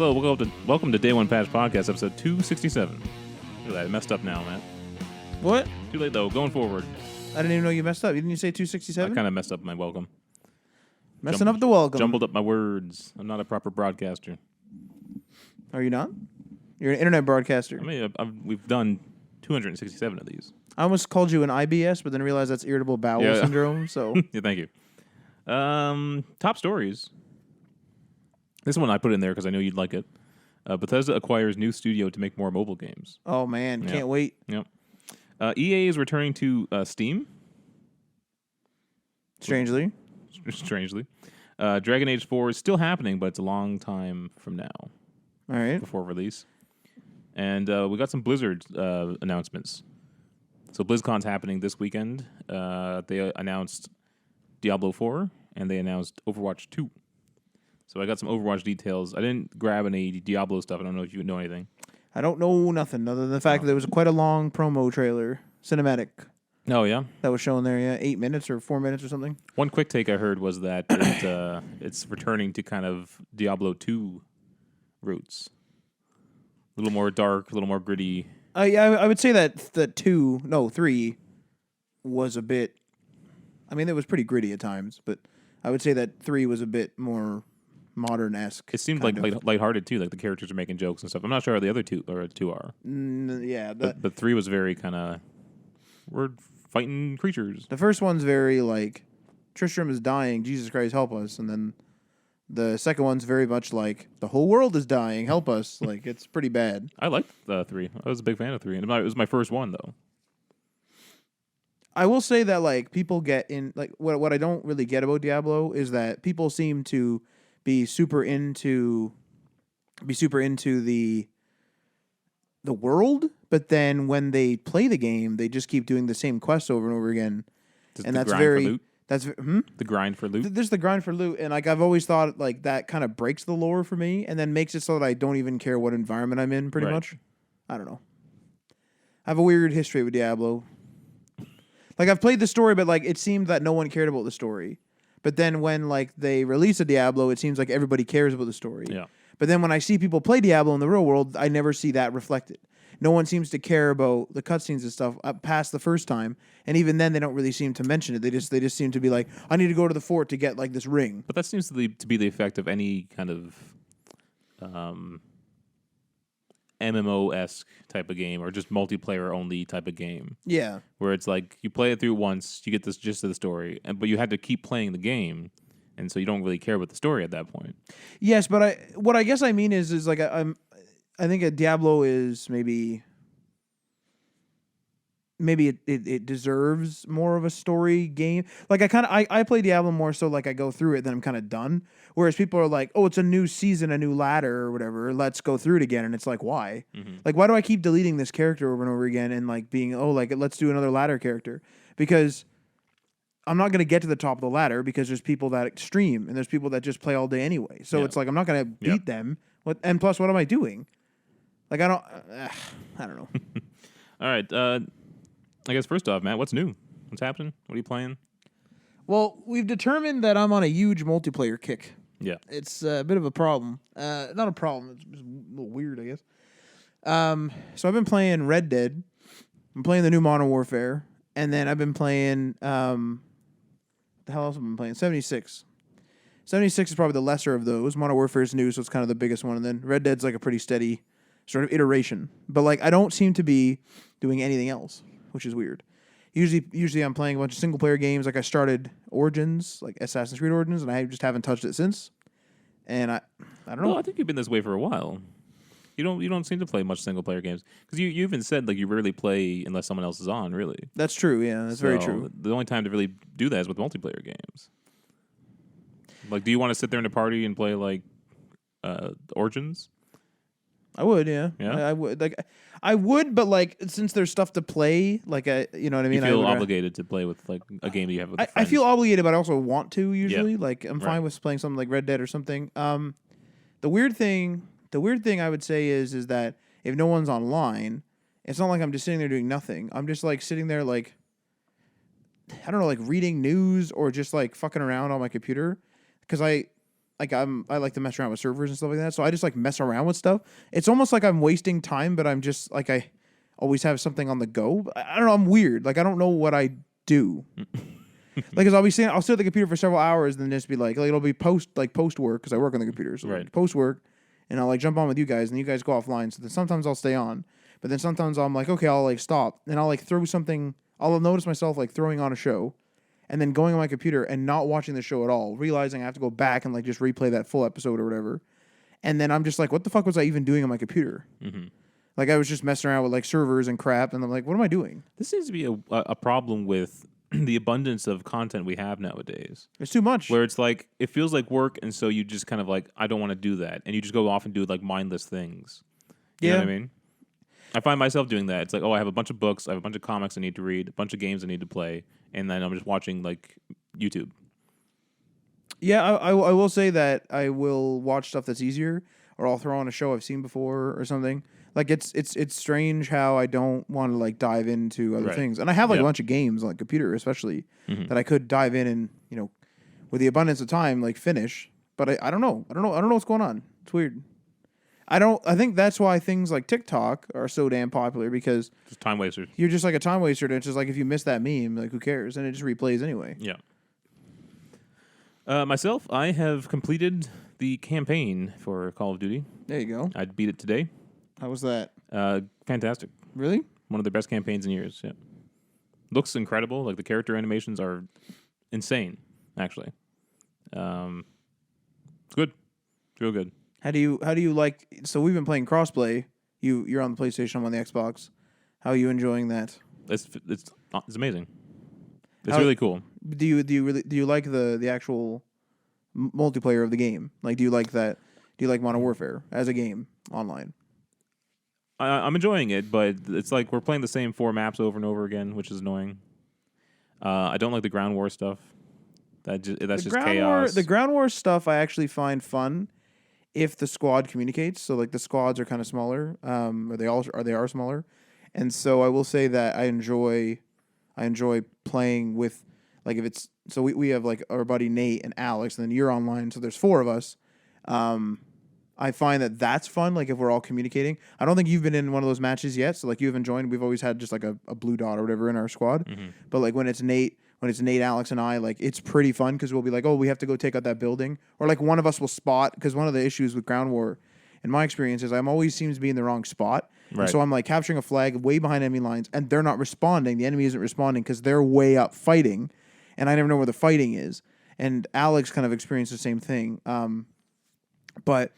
Hello, welcome to Day One Patch Podcast, episode 267. Look at that, I messed up now, man. What? Too late though, going forward. I didn't even know you messed up. Didn't you say 267? I kind of messed up my welcome. Messing up the welcome. Jumbled up my words. I'm not a proper broadcaster. Are you not? You're an internet broadcaster. I mean, we've done 267 of these. I almost called you an IBS, but then realized that's irritable bowel syndrome. So Yeah, thank you. Top stories. This one I put in there because I know you'd like it. Bethesda acquires new studio to make more mobile games. Oh man, can't wait. Yep. EA is returning to Steam. Strangely. Dragon Age 4 is still happening, but it's a long time from now. All right. Before release. And we got some Blizzard announcements. So BlizzCon's happening this weekend. They announced Diablo 4, and they announced Overwatch 2. So I got some Overwatch details. I didn't grab any Diablo stuff. I don't know if you know anything. I don't know nothing other than the fact that there was quite a long promo trailer, cinematic. Oh, yeah? That was shown there, yeah. 8 minutes or 4 minutes or something. One quick take I heard was that it's returning to kind of Diablo 2 roots. A little more dark, a little more gritty. Yeah, I would say that 3 was a bit... I mean, it was pretty gritty at times, but I would say that 3 was a bit more modern-esque. It seemed like lighthearted, too. Like the characters are making jokes and stuff. I'm not sure how the other two are. Yeah. But 3 was very kind of... We're fighting creatures. The first one's very like, Tristram is dying, Jesus Christ, help us. And then the second one's very much like, the whole world is dying, help us. Like, it's pretty bad. I liked 3. I was a big fan of 3. And it was my first one, though. I will say that, like, people get in, like, what I don't really get about Diablo is that people seem to be super into the world, but then when they play the game, they just keep doing the same quests over and over again. And that's very... The grind for loot? There's the grind for loot, and like I've always thought like that kind of breaks the lore for me and then makes it so that I don't even care what environment I'm in, pretty much. I don't know. I have a weird history with Diablo. Like, I've played the story, but like it seemed that no one cared about the story. But then when like they release a Diablo, it seems like everybody cares about the story. Yeah. But then when I see people play Diablo in the real world, I never see that reflected. No one seems to care about the cutscenes and stuff past the first time, and even then, they don't really seem to mention it. They just seem to be like, "I need to go to the fort to get like this ring." But that seems to be the effect of any kind of MMO-esque type of game, or just multiplayer only type of game. Yeah, where it's like you play it through once, you get this gist of the story, but you had to keep playing the game, and so you don't really care about the story at that point. Yes, but what I guess I mean is like I think a Diablo is maybe it deserves more of a story game. Like I play Diablo more so like I go through it, then I'm kind of done. Whereas people are like, oh, it's a new season, a new ladder or whatever. Let's go through it again. And it's like, why? Mm-hmm. Like, why do I keep deleting this character over and over again and like being, oh, like let's do another ladder character? Because I'm not going to get to the top of the ladder because there's people that stream and there's people that just play all day anyway. So it's like I'm not going to beat them. And plus, what am I doing? Like, I don't know. All right. I guess first off, Matt, what's new? What's happening? What are you playing? Well, we've determined that I'm on a huge multiplayer kick. Yeah. It's a bit of a problem. Not a problem. It's just a little weird, I guess. So I've been playing Red Dead. I'm playing the new Modern Warfare. And then I've been playing... the hell else have I been playing? 76. 76 is probably the lesser of those. Modern Warfare is new, so it's kind of the biggest one. And then Red Dead's like a pretty steady sort of iteration. But like I don't seem to be doing anything else, which is weird. Usually I'm playing a bunch of single player games. Like I started Origins, like Assassin's Creed Origins, and I just haven't touched it since. And I don't know. Well, I think you've been this way for a while. You don't seem to play much single player games because you even said like you rarely play unless someone else is on. Really, that's true. Yeah, that's very true. The only time to really do that is with multiplayer games. Like, do you want to sit there in a party and play like Origins? I would, yeah. Yeah, I would. Like, I would, but like since there's stuff to play, like you know what I mean. You feel obligated to play with like a game that you have with friends. I feel obligated, but I also want to usually. Yeah. Like I'm fine with playing something like Red Dead or something. The weird thing I would say is that if no one's online, it's not like I'm just sitting there doing nothing. I'm just like sitting there like I don't know, like reading news or just like fucking around on my computer because I like I like to mess around with servers and stuff like that. So I just like mess around with stuff. It's almost like I'm wasting time, but I'm just like I always have something on the go. I don't know. I'm weird. Like I don't know what I do. Like, cause I'll sit at the computer for several hours, and then just be like it'll be post work because I work on the computer, so Right. post work, and I'll like jump on with you guys, and you guys go offline. So then sometimes I'll stay on, but then sometimes I'm like, okay, I'll like stop, and I'll like throw something. I'll notice myself like throwing on a show, and then going on my computer and not watching the show at all, realizing I have to go back and like just replay that full episode or whatever, and then I'm just like, what the fuck was I even doing on my computer? Mm-hmm. Like I was just messing around with like servers and crap, and I'm like, what am I doing? This seems to be a problem with the abundance of content we have nowadays. It's too much. Where it's like, it feels like work, and so you just kind of like, I don't want to do that. And you just go off and do like mindless things. You know what I mean? I find myself doing that. It's like, oh, I have a bunch of books, I have a bunch of comics I need to read, a bunch of games I need to play, and then I'm just watching like YouTube. Yeah, I will say that I will watch stuff that's easier, or I'll throw on a show I've seen before or something. Like it's strange how I don't want to like dive into other things, and I have like a bunch of games on the computer, especially that I could dive in and with the abundance of time like finish. But I don't know. I don't know what's going on. It's weird. I think that's why things like TikTok are so damn popular, because Just time wasters. you're just like a time waster. And it's just like if you miss that meme, like who cares? And it just replays anyway. Yeah. Myself, I have completed the campaign for Call of Duty. There you go. I beat it today. How was that? Fantastic. Really? One of the best campaigns in years. Yeah. Looks incredible. Like the character animations are insane, actually. It's good. It's real good. How do you like? So we've been playing crossplay. You're on the PlayStation, I'm on the Xbox. How are you enjoying that? It's amazing. It's really cool. Do you like the actual multiplayer of the game? Like, do you like that? Do you like Modern Warfare as a game online? I'm enjoying it, but it's like we're playing the same 4 maps over and over again, which is annoying. I don't like the ground war stuff. That's just chaos. The ground war stuff I actually find fun if the squad communicates. So like the squads are kind of smaller, or they are smaller, and so I will say that I enjoy playing with, like, if it's, so we have like our buddy Nate and Alex, and then you're online, so there's 4 of us. I find that that's fun, like if we're all communicating. I don't think you've been in one of those matches yet, so like you haven't joined. We've always had just like a blue dot or whatever in our squad. Mm-hmm. But like when it's Nate, Alex, and I, like it's pretty fun because we'll be like, oh, we have to go take out that building, or like one of us will spot, because one of the issues with ground war, in my experience, is I'm always seems to be in the wrong spot. Right. And so I'm like capturing a flag way behind enemy lines, and they're not responding. The enemy isn't responding because they're way up fighting, and I never know where the fighting is. And Alex kind of experienced the same thing. But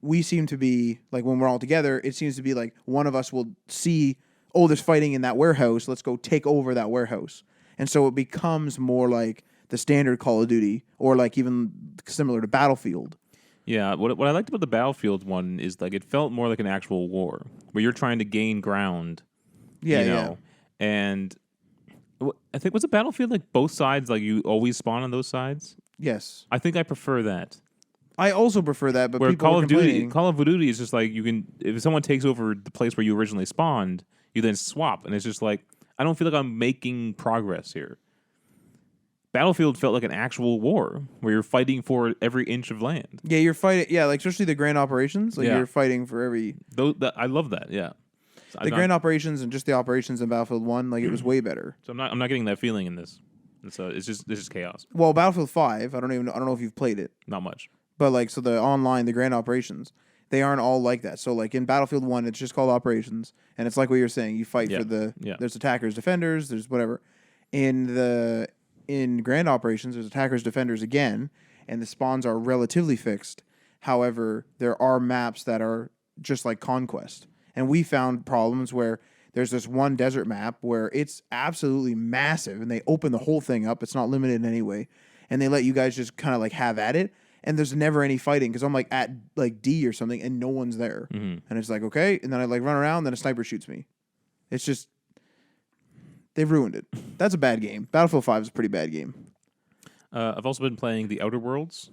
we seem to be, like, when we're all together, it seems to be like one of us will see, oh, there's fighting in that warehouse, let's go take over that warehouse. And so it becomes more like the standard Call of Duty, or like even similar to Battlefield. Yeah, what I liked about the Battlefield one is like it felt more like an actual war where you're trying to gain ground. Yeah, you know? yeah. And I think, was it Battlefield like both sides, like you always spawn on those sides? Yes. I think I prefer that. I also prefer that, but where people Call are of Duty, complaining. Call of Duty is just like, you can, if someone takes over the place where you originally spawned, you then swap, and it's just like, I don't feel like I'm making progress here. Battlefield felt like an actual war where you're fighting for every inch of land. Yeah, you're fighting. Yeah, like especially the grand operations. Like you're fighting for every. I love that. Yeah, the grand operations and just the operations in Battlefield 1, like it was way better. So I'm not getting that feeling in this. So this is chaos. Well, Battlefield 5, I don't know if you've played it. Not much. But like, so the online, the grand operations, they aren't all like that. So like in Battlefield 1, it's just called operations, and it's like what you're saying. You fight for there's attackers, defenders, there's whatever. In grand operations, there's attackers, defenders again, and the spawns are relatively fixed. However, there are maps that are just like Conquest. And we found problems where there's this one desert map where it's absolutely massive, and they open the whole thing up. It's not limited in any way. And they let you guys just kind of like have at it. And there's never any fighting because I'm like at like D or something, and no one's there. Mm-hmm. And it's like, okay. And then I like run around, then a sniper shoots me. It's just, they've ruined it. That's a bad game. Battlefield 5 is a pretty bad game. I've also been playing the Outer Worlds,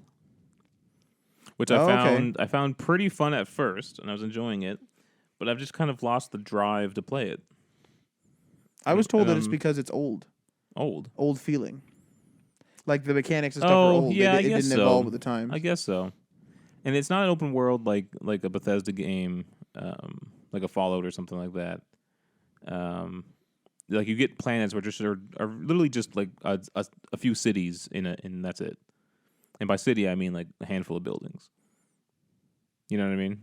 which I found pretty fun at first, and I was enjoying it, but I've just kind of lost the drive to play it. I was told that it's because it's old. Old feeling. Like the mechanics and stuff are old. Yeah, I It guess didn't so. evolve with the times. I guess so. And it's not an open world like a Bethesda game, like a Fallout or something like that. Like you get planets which are literally just like a few cities and that's it. And by city I mean like a handful of buildings. You know what I mean?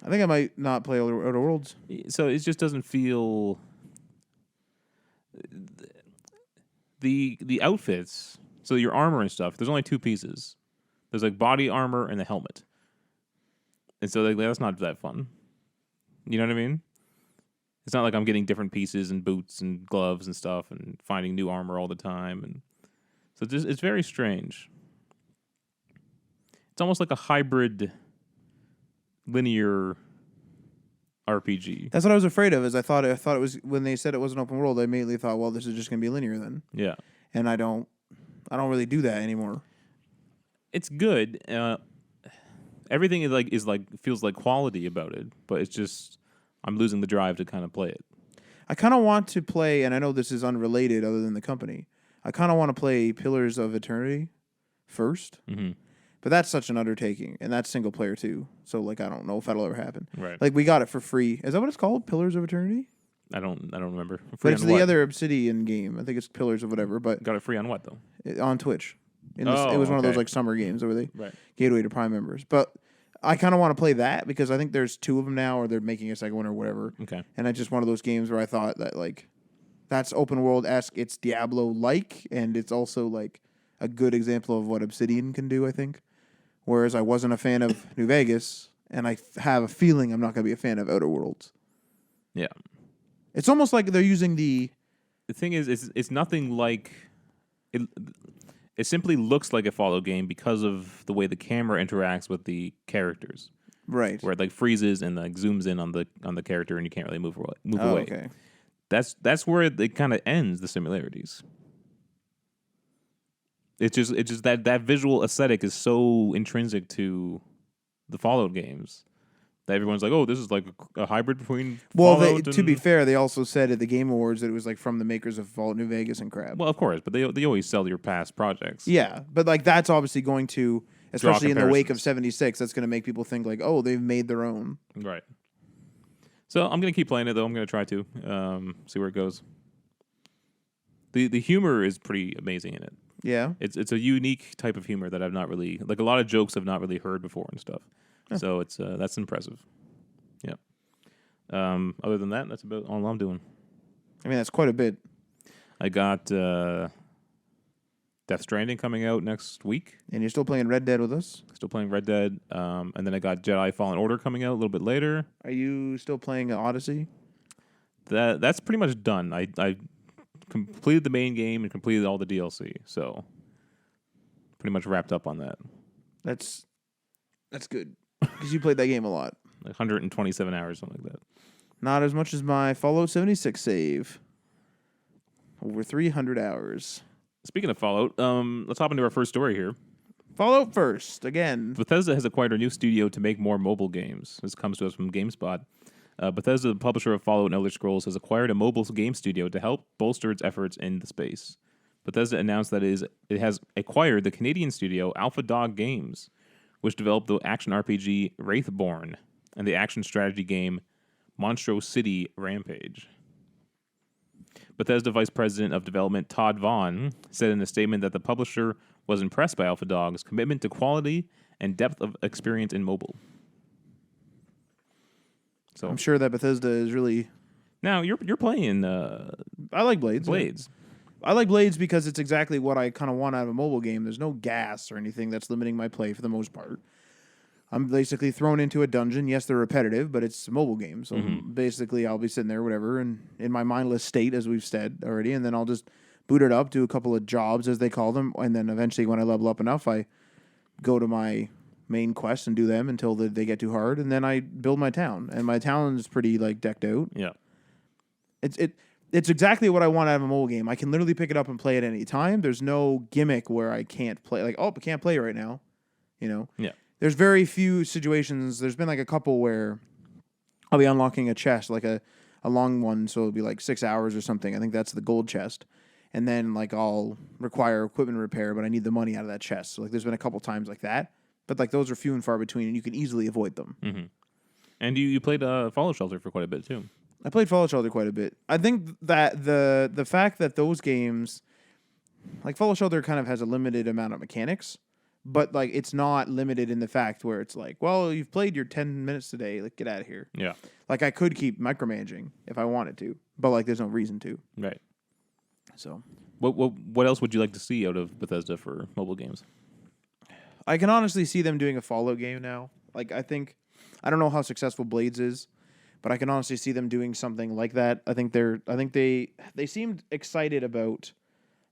I think I might not play Outer Worlds. So it just doesn't feel the outfits. So your armor and stuff. There's only two pieces. There's like body armor and the helmet. And so like, that's not that fun. You know what I mean? It's not like I'm getting different pieces and boots and gloves and stuff and finding new armor all the time. And so it's very strange. It's almost like a hybrid linear RPG. That's what I was afraid of. Is I thought it was when they said it was an open world. I immediately thought, well, this is just going to be linear then. Yeah, And I don't really do that anymore. it's good. Everything is feels like quality about it, but it's just I'm losing the drive to kind of play it. I kind of want to play, and I know this is unrelated other than the company. I kind of want to play Pillars of Eternity first. Mm-hmm. But that's such an undertaking, and that's single player too. So like, I don't know if that'll ever happen. Right. Like we got it for free. Is that what it's called? Pillars of Eternity? I don't remember. But Free it's on the what? other Obsidian game. I think it's Pillars of whatever. But Got it free on what though? on Twitch. It Oh, was one of those okay. like summer games where they Right. gave it away to Prime members. But I kind of want to play that because I think there's two of them now, or they're making a second one or whatever. Okay. And it's just one of those games where I thought that like that's open world-esque. It's Diablo-like, and it's also like a good example of what Obsidian can do, I think. Whereas I wasn't a fan of New Vegas, and I have a feeling I'm not going to be a fan of Outer Worlds. Yeah. It's almost like they're using The thing is, it's nothing like it. It simply looks like a Fallout game because of the way the camera interacts with the characters, right. where it like freezes and like zooms in on the character, and you can't really move away. Okay. That's where it kind of ends the similarities. It's just that visual aesthetic is so intrinsic to the Fallout games that everyone's like, oh, this is like a hybrid between Fallout to be fair, they also said at the Game Awards that it was like from the makers of Fallout New Vegas and crap. Well, of course, but they always sell your past projects. Yeah, but like that's obviously going to, especially in the wake of comparisons. 76, that's going to make people think like, oh, they've made their own. Right. So I'm gonna keep playing it though. I'm gonna try to see where it goes. The humor is pretty amazing in it. Yeah. It's a unique type of humor that I've not really like a lot of jokes I've not really heard before and stuff. Huh. So it's that's impressive. Yeah. Other than that, that's about all I'm doing. I mean, that's quite a bit. I got Death Stranding coming out next week. And you're still playing Red Dead with us? Still playing Red Dead. And then I got Jedi Fallen Order coming out a little bit later. Are you still playing Odyssey? That's pretty much done. I completed the main game and completed all the DLC. So pretty much wrapped up on that. That's good because you played that game a lot. Like 127 hours, something like that. Not as much as my Fallout 76 save. Over 300 hours. Speaking of Fallout, let's hop into our first story here. Fallout first, again. Bethesda has acquired a new studio to make more mobile games. This comes to us from GameSpot. Bethesda, the publisher of Fallout and Elder Scrolls, has acquired a mobile game studio to help bolster its efforts in the space. Bethesda announced that it has acquired the Canadian studio Alpha Dog Games, which developed the action RPG Wraithborn and the action strategy game Monstro City Rampage. Bethesda Vice President of Development Todd Vaughn said in a statement that the publisher was impressed by Alpha Dog's commitment to quality and depth of experience in mobile. So I'm sure that Bethesda is really... now you're playing I like Blades. Blades. I like Blades because it's exactly what I kind of want out of a mobile game. There's no gas or anything that's limiting my play for the most part. I'm basically thrown into a dungeon. Yes, they're repetitive, but it's a mobile game. So basically I'll be sitting there, whatever, and in my mindless state, as we've said already, and then I'll just boot it up, do a couple of jobs, as they call them, and then eventually when I level up enough, I go to my main quest and do them until they get too hard, and then I build my town. And my town is pretty like decked out. Yeah. It's exactly what I want out of a mobile game. I can literally pick it up and play it any time. There's no gimmick where I can't play. Like, oh, I can't play right now. You know? Yeah. There's very few situations. There's been like a couple where I'll be unlocking a chest, like a long one, so it'll be like 6 hours or something. I think that's the gold chest. And then like I'll require equipment repair, but I need the money out of that chest. So like, there's been a couple times like that, but like those are few and far between, and you can easily avoid them. Mm-hmm. And you played Fallout Shelter for quite a bit too. I played Fallout Shelter quite a bit. I think that the fact that those games, like Fallout Shelter, kind of has a limited amount of mechanics, but like it's not limited in the fact where it's like, well, you've played your 10 minutes today, like get out of here. Yeah. Like I could keep micromanaging if I wanted to, but like there's no reason to. Right. So what else would you like to see out of Bethesda for mobile games? I can honestly see them doing a Fallout game now. Like I don't know how successful Blades is, but I can honestly see them doing something like that. I think they seemed excited about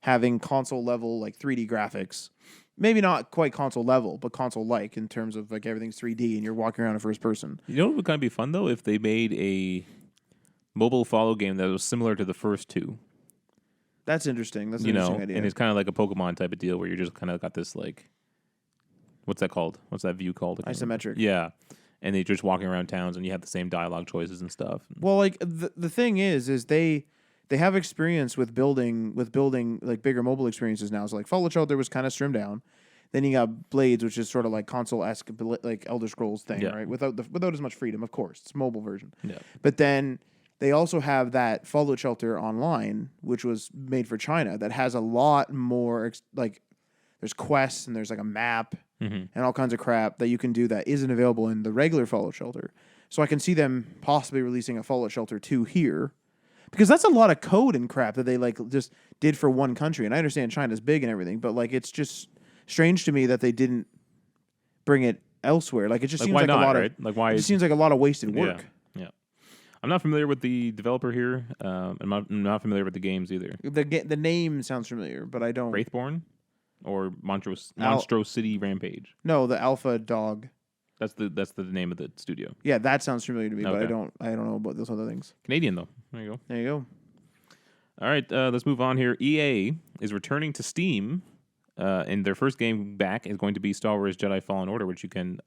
having console level like 3D graphics. Maybe not quite console level, but console like in terms of like everything's 3D and you're walking around in first person. You know what would kind of be fun though if they made a mobile Fallout game that was similar to the first two. That's interesting. That's an interesting idea. And it's kind of like a Pokemon type of deal where you're just kind of got this like, what's that called? What's that view called? Isometric. Yeah. And they're just walking around towns and you have the same dialogue choices and stuff. Well, like the thing is they have experience with building like bigger mobile experiences now. So like Fallout Shelter was kind of trimmed down. Then you got Blades, which is sort of like console-esque, like Elder Scrolls thing, right? Without as much freedom, of course. It's a mobile version. Yeah. But then they also have that Fallout Shelter Online, which was made for China, that has a lot more like there's quests and there's like a map and all kinds of crap that you can do that isn't available in the regular Fallout Shelter. So I can see them possibly releasing a Fallout Shelter 2 here. Because that's a lot of code and crap that they like just did for one country. And I understand China's big and everything, but like it's just strange to me that they didn't bring it elsewhere. Like it just seems like a lot of it just seems like a lot of wasted work. Yeah. I'm not familiar with the developer here. I'm not familiar with the games either. The name sounds familiar, but I don't. Wraithborn or Monstro City Rampage. No, the Alpha Dog. That's the name of the studio. Yeah, that sounds familiar to me, Okay. but I don't know about those other things. Canadian though. There you go. There you go. All right, let's move on here. EA is returning to Steam, and their first game back is going to be Star Wars Jedi Fallen Order, which you can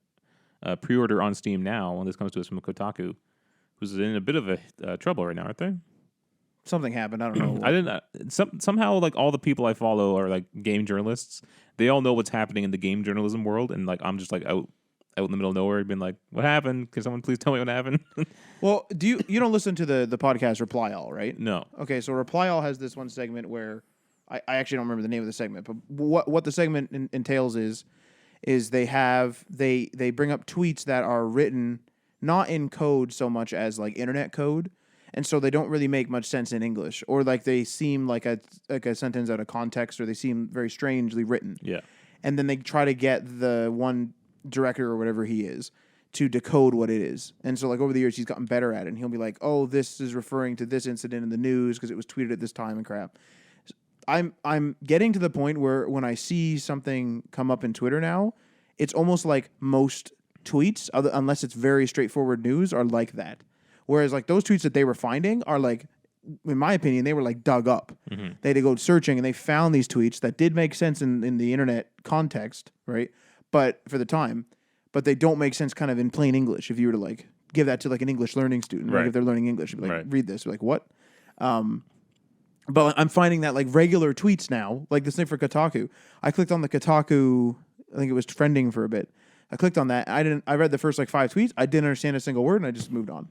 pre-order on Steam now. And this comes to us from Kotaku, who's in a bit of a trouble right now, aren't they? Something happened. I don't know. I didn't. Somehow, like all the people I follow are like game journalists. They all know what's happening in the game journalism world, and like I'm just like out in the middle of nowhere, being like, "What happened? Can someone please tell me what happened?" Well, you don't listen to the podcast Reply All, right? No. Okay, so Reply All has this one segment where I actually don't remember the name of the segment, but what the segment entails is they bring up tweets that are written not in code so much as like internet code, and so they don't really make much sense in English, or like they seem like a sentence out of context, or they seem very strangely written. Yeah. And then they try to get the one director or whatever he is to decode what it is. And so like over the years he's gotten better at it, and he'll be like, "Oh, this is referring to this incident in the news because it was tweeted at this time," and crap. I'm getting to the point where when I see something come up in Twitter now, it's almost like most tweets, unless it's very straightforward news, are like that. Whereas like those tweets that they were finding are like, in my opinion, they were like dug up. Mm-hmm. They had to go searching and they found these tweets that did make sense in the internet context, right? But for the time, but they don't make sense kind of in plain English. If you were to like give that to like an English learning student, right? Like if they're learning English, you'd be like, right. Read this. You're like, what? But I'm finding that like regular tweets now, like this thing for Kotaku. I clicked on the Kotaku, I think it was trending for a bit. I clicked on that. I read the first like 5 tweets. I didn't understand a single word, and I just moved on.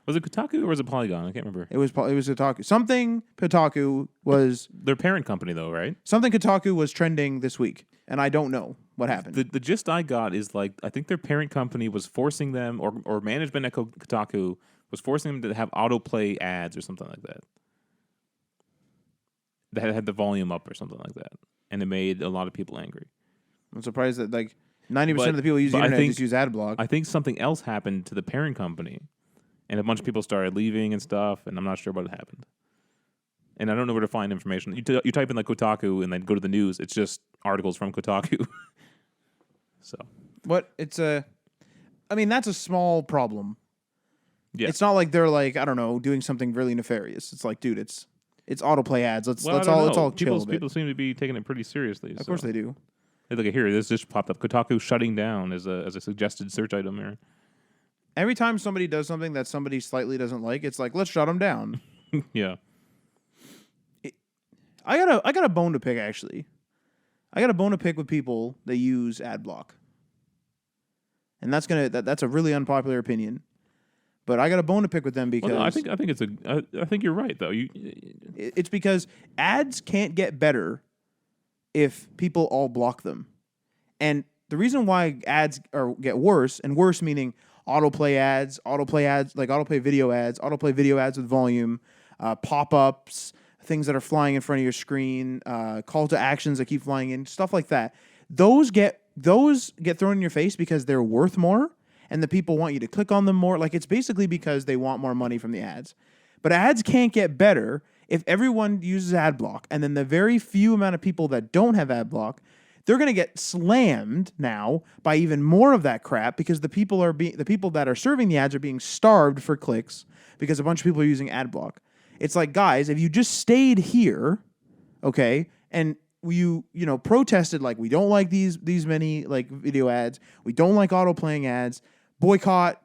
Was it Kotaku or was it Polygon? I can't remember. It was Kotaku. Something Kotaku was their parent company, though, right? Something Kotaku was trending this week, and I don't know what happened. The gist I got is like I think their parent company was forcing them, or management at Kotaku was forcing them to have autoplay ads or something like that. That had the volume up or something like that, and it made a lot of people angry. I'm surprised that like 90% of the people using the internet just use ad block. I think something else happened to the parent company, and a bunch of people started leaving and stuff, and I'm not sure what happened. And I don't know where to find information. You type in like Kotaku and then go to the news. It's just articles from Kotaku. So, but it's I mean, that's a small problem. Yeah, it's not like they're like, I don't know, doing something really nefarious. It's like, dude, it's autoplay ads. Let's all chill a bit. People seem to be taking it pretty seriously. Of course they do. Hey, look at here. This just popped up. Kotaku shutting down as a suggested search item here. Every time somebody does something that somebody slightly doesn't like, it's like, let's shut them down. Yeah. I got a bone to pick actually. I got a bone to pick with people that use ad block, and that's a really unpopular opinion. But I got a bone to pick with them because Well, no, I think I think you're right though. it's because ads can't get better if people all block them. And the reason why ads get worse, and worse meaning autoplay ads, like autoplay video ads with volume, pop-ups, things that are flying in front of your screen, call to actions that keep flying in, stuff like that. Those get thrown in your face because they're worth more and the people want you to click on them more. Like, it's basically because they want more money from the ads. But ads can't get better if everyone uses ad block, and then the very few amount of people that don't have ad block, they're going to get slammed now by even more of that crap because the people that are serving the ads are being starved for clicks because a bunch of people are using ad block. It's like, guys, if you just stayed here, okay, and you protested like, we don't like these many like video ads, we don't like auto playing ads, boycott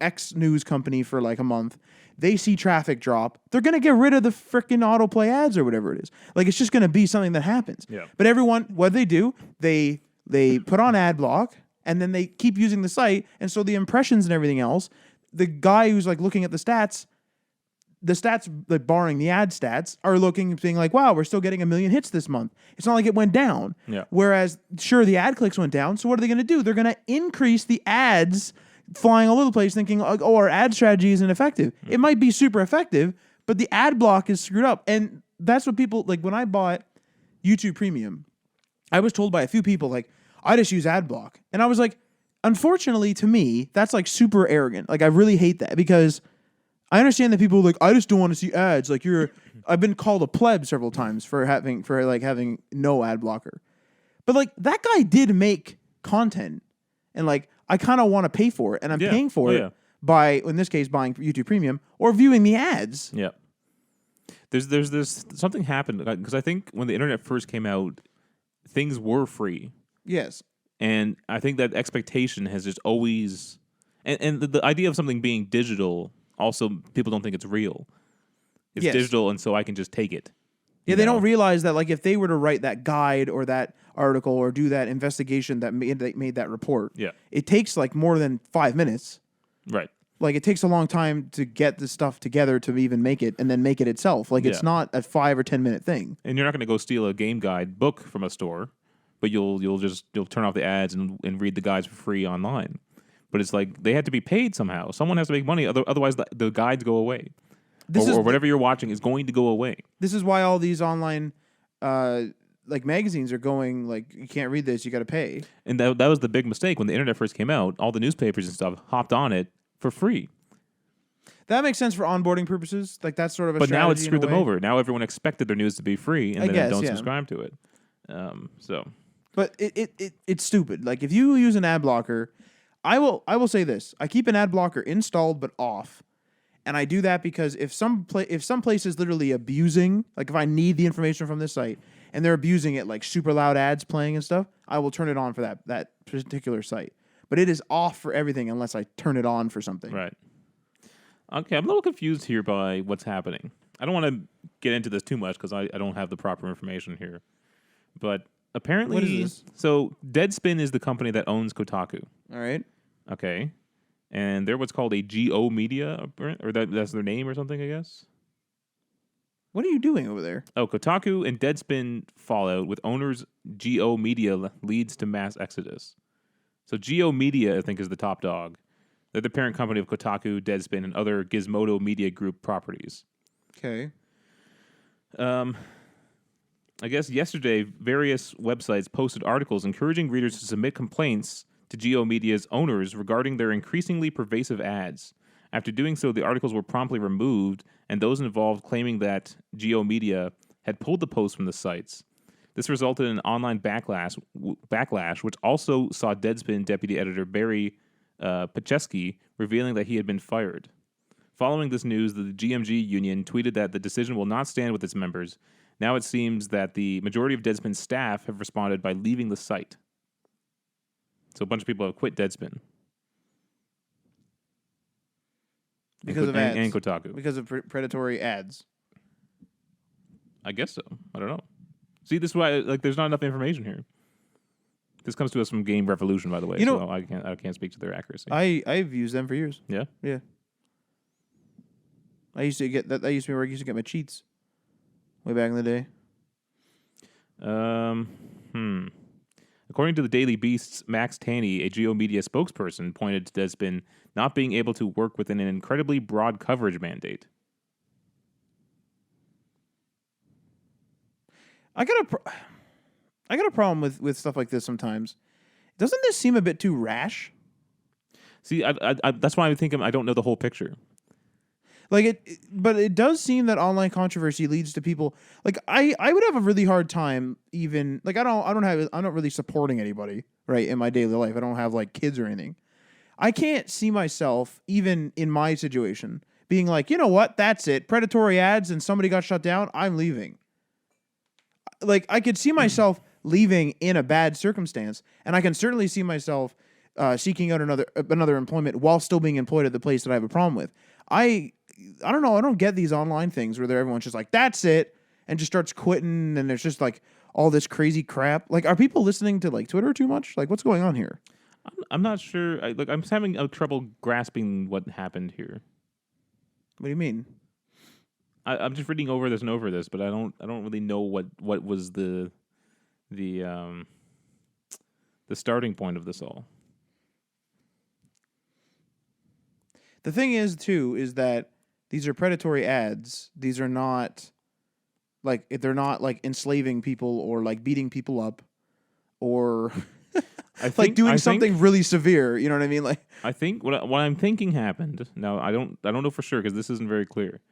X news company for like a month. They see traffic drop, they're going to get rid of the freaking autoplay ads or whatever it is. Like, it's just going to be something that happens. Yeah. But everyone, what they do, they put on ad block and then they keep using the site. And so the impressions and everything else, the guy who's like looking at the stats like barring the ad stats are looking being like, wow, we're still getting 1 million hits this month. It's not like it went down. Yeah. Whereas sure, the ad clicks went down. So what are they going to do? They're going to increase the ads flying all over the place thinking, oh, our ad strategy isn't effective. It might be super effective, but the ad block is screwed up. And that's what people, like when I bought YouTube Premium, I was told by a few people, like, I just use ad block. And I was like, unfortunately to me, that's like super arrogant. Like, I really hate that because I understand that people are like, I just don't want to see ads. Like, I've been called a pleb several times for having no ad blocker. But like, that guy did make content, and like, I kind of want to pay for it, and I'm paying for it by, in this case, buying YouTube Premium or viewing the ads. Yeah. There's this something happened because I think when the internet first came out, things were free. Yes. And I think that expectation has just always, and the idea of something being digital, also people don't think it's real. It's digital, and so I can just take it. Yeah, they don't realize that, like, if they were to write that guide or that article or do that investigation that made that report, it takes like more than 5 minutes. Right. Like, it takes a long time to get the stuff together to even make it and then make it itself. Like, it's not a 5 or 10 minute thing. And you're not going to go steal a game guide book from a store, but you'll turn off the ads and read the guides for free online. But it's like they had to be paid somehow. Someone has to make money, otherwise the guides go away. Or whatever you're watching is going to go away. This is why all these online like magazines are going like, you can't read this, you got to pay. And that was the big mistake when the internet first came out. All the newspapers and stuff hopped on it for free. That makes sense for onboarding purposes. Like, that's sort of a strategy. But now it's screwed them over. Now everyone expected their news to be free, and then they don't subscribe to it. But it's stupid. Like, if you use an ad blocker, I will say this: I keep an ad blocker installed but off. And I do that because if some place is literally abusing, like if I need the information from this site and they're abusing it, like super loud ads playing and stuff, I will turn it on for that particular site. But it is off for everything unless I turn it on for something. Right. Okay, I'm a little confused here by what's happening. I don't want to get into this too much because I don't have the proper information here. But apparently, what is this? So Deadspin is the company that owns Kotaku. All right. Okay. And they're what's called a GO Media, or that's their name or something, I guess. What are you doing over there? Oh, Kotaku and Deadspin fallout with owners GO Media leads to mass exodus. So GO Media, I think, is the top dog. They're the parent company of Kotaku, Deadspin, and other Gizmodo Media Group properties. Okay. I guess yesterday, various websites posted articles encouraging readers to submit complaints to GO Media's owners regarding their increasingly pervasive ads. After doing so, the articles were promptly removed, and those involved claiming that GO Media had pulled the posts from the sites. This resulted in an online backlash, which also saw Deadspin deputy editor Barry Pacheski revealing that he had been fired. Following this news, the GMG union tweeted that the decision will not stand with its members. Now it seems that the majority of Deadspin's staff have responded by leaving the site. So a bunch of people have quit Deadspin. Because of ads. And Kotaku. Because of predatory ads. I guess so. I don't know. See, this is why like there's not enough information here. This comes to us from Game Revolution, by the way. You know, so I can't speak to their accuracy. I've used them for years. Yeah. Yeah. I used to get that. That used to be where I used to get my cheats way back in the day. According to the Daily Beast's Max Tanny, a Geo Media spokesperson, pointed to Deadspin not being able to work within an incredibly broad coverage mandate. I got a problem with stuff like this sometimes. Doesn't this seem a bit too rash? See, that's why I'm thinking I don't know the whole picture. Like but it does seem that online controversy leads to people like I would have a really hard time even like I'm not really supporting anybody right in my daily life. I don't have like kids or anything. I can't see myself even in my situation being like, you know what, that's it. Predatory ads and somebody got shut down. I'm leaving. Like I could see myself leaving in a bad circumstance, and I can certainly see myself seeking out another employment while still being employed at the place that I have a problem with. I don't know. I don't get these online things where everyone's just like, that's it, and just starts quitting, and there's just like all this crazy crap. Like, are people listening to like Twitter too much? Like, what's going on here? I'm not sure. I'm having trouble grasping what happened here. What do you mean? I'm just reading over this and over this, but I don't really know what was the starting point of this all. The thing is, too, is that these are predatory ads. These are not like they're not like enslaving people or like beating people up or like doing something really severe. You know what I mean? Like I think what I'm thinking happened. Now I don't know for sure because this isn't very clear.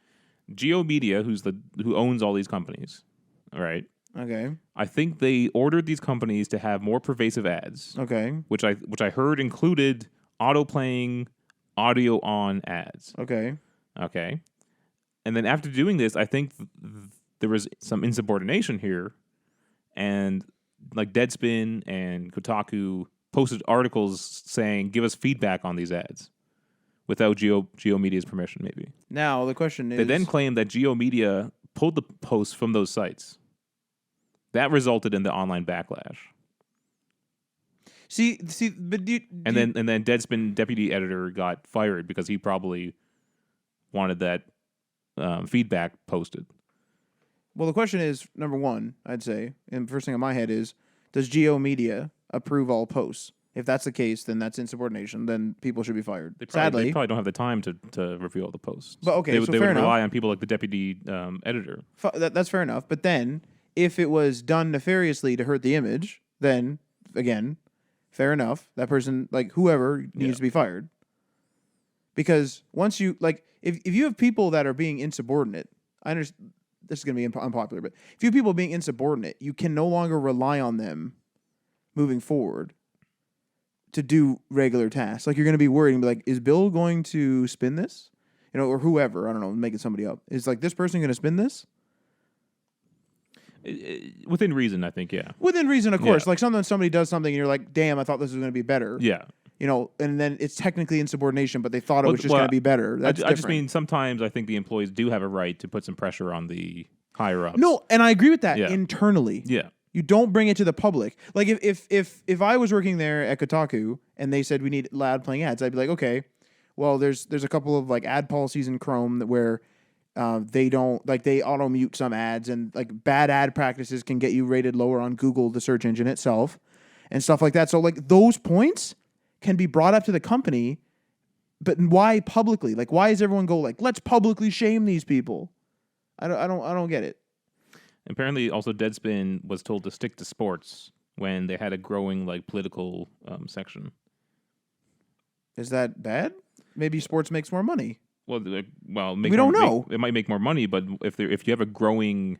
Geo Media, who owns all these companies, all right? Okay. I think they ordered these companies to have more pervasive ads. Okay. Which I heard included auto playing, audio on ads. Okay. Okay. And then after doing this, I think there was some insubordination here, and like Deadspin and Kotaku posted articles saying, "Give us feedback on these ads." Without Geo Media's permission, maybe. Now, the question is... They then claimed that Geo Media pulled the posts from those sites. That resulted in the online backlash. See, but then Deadspin deputy editor got fired because he probably wanted that feedback posted. Well, the question is, number one, I'd say, and the first thing in my head is, does Geo Media approve all posts? If that's the case, then that's insubordination. Then people should be fired. They probably don't have the time to review all the posts. But okay, they so would fair rely enough. on people like the deputy editor. That's fair enough. But then, if it was done nefariously to hurt the image, then again, fair enough. That person, like whoever, needs to be fired. Because once you like, if you have people that are being insubordinate, I understand this is going to be unpopular, but if you have people being insubordinate, you can no longer rely on them moving forward to do regular tasks. Like you're going to be worried and be like, is Bill going to spin this? You know, or whoever, I don't know, making somebody up. Is like this person going to spin this? Within reason, I think, yeah. Within reason, of course. Like somebody does something and you're like, damn, I thought this was going to be better. Yeah. You know, and then it's technically insubordination, but they thought it was just going to be better. That's I just mean sometimes I think the employees do have a right to put some pressure on the higher ups. No, and I agree with that internally. Yeah. You don't bring it to the public. Like if I was working there at Kotaku and they said we need loud playing ads, I'd be like, okay, well there's a couple of like ad policies in Chrome where they don't like they auto mute some ads and like bad ad practices can get you rated lower on Google, the search engine itself, and stuff like that. So like those points can be brought up to the company, but why publicly? Like why does everyone go like let's publicly shame these people? I don't get it. Apparently, also Deadspin was told to stick to sports when they had a growing like political section. Is that bad? Maybe sports makes more money. Well, we don't know. It might make more money, but if you have a growing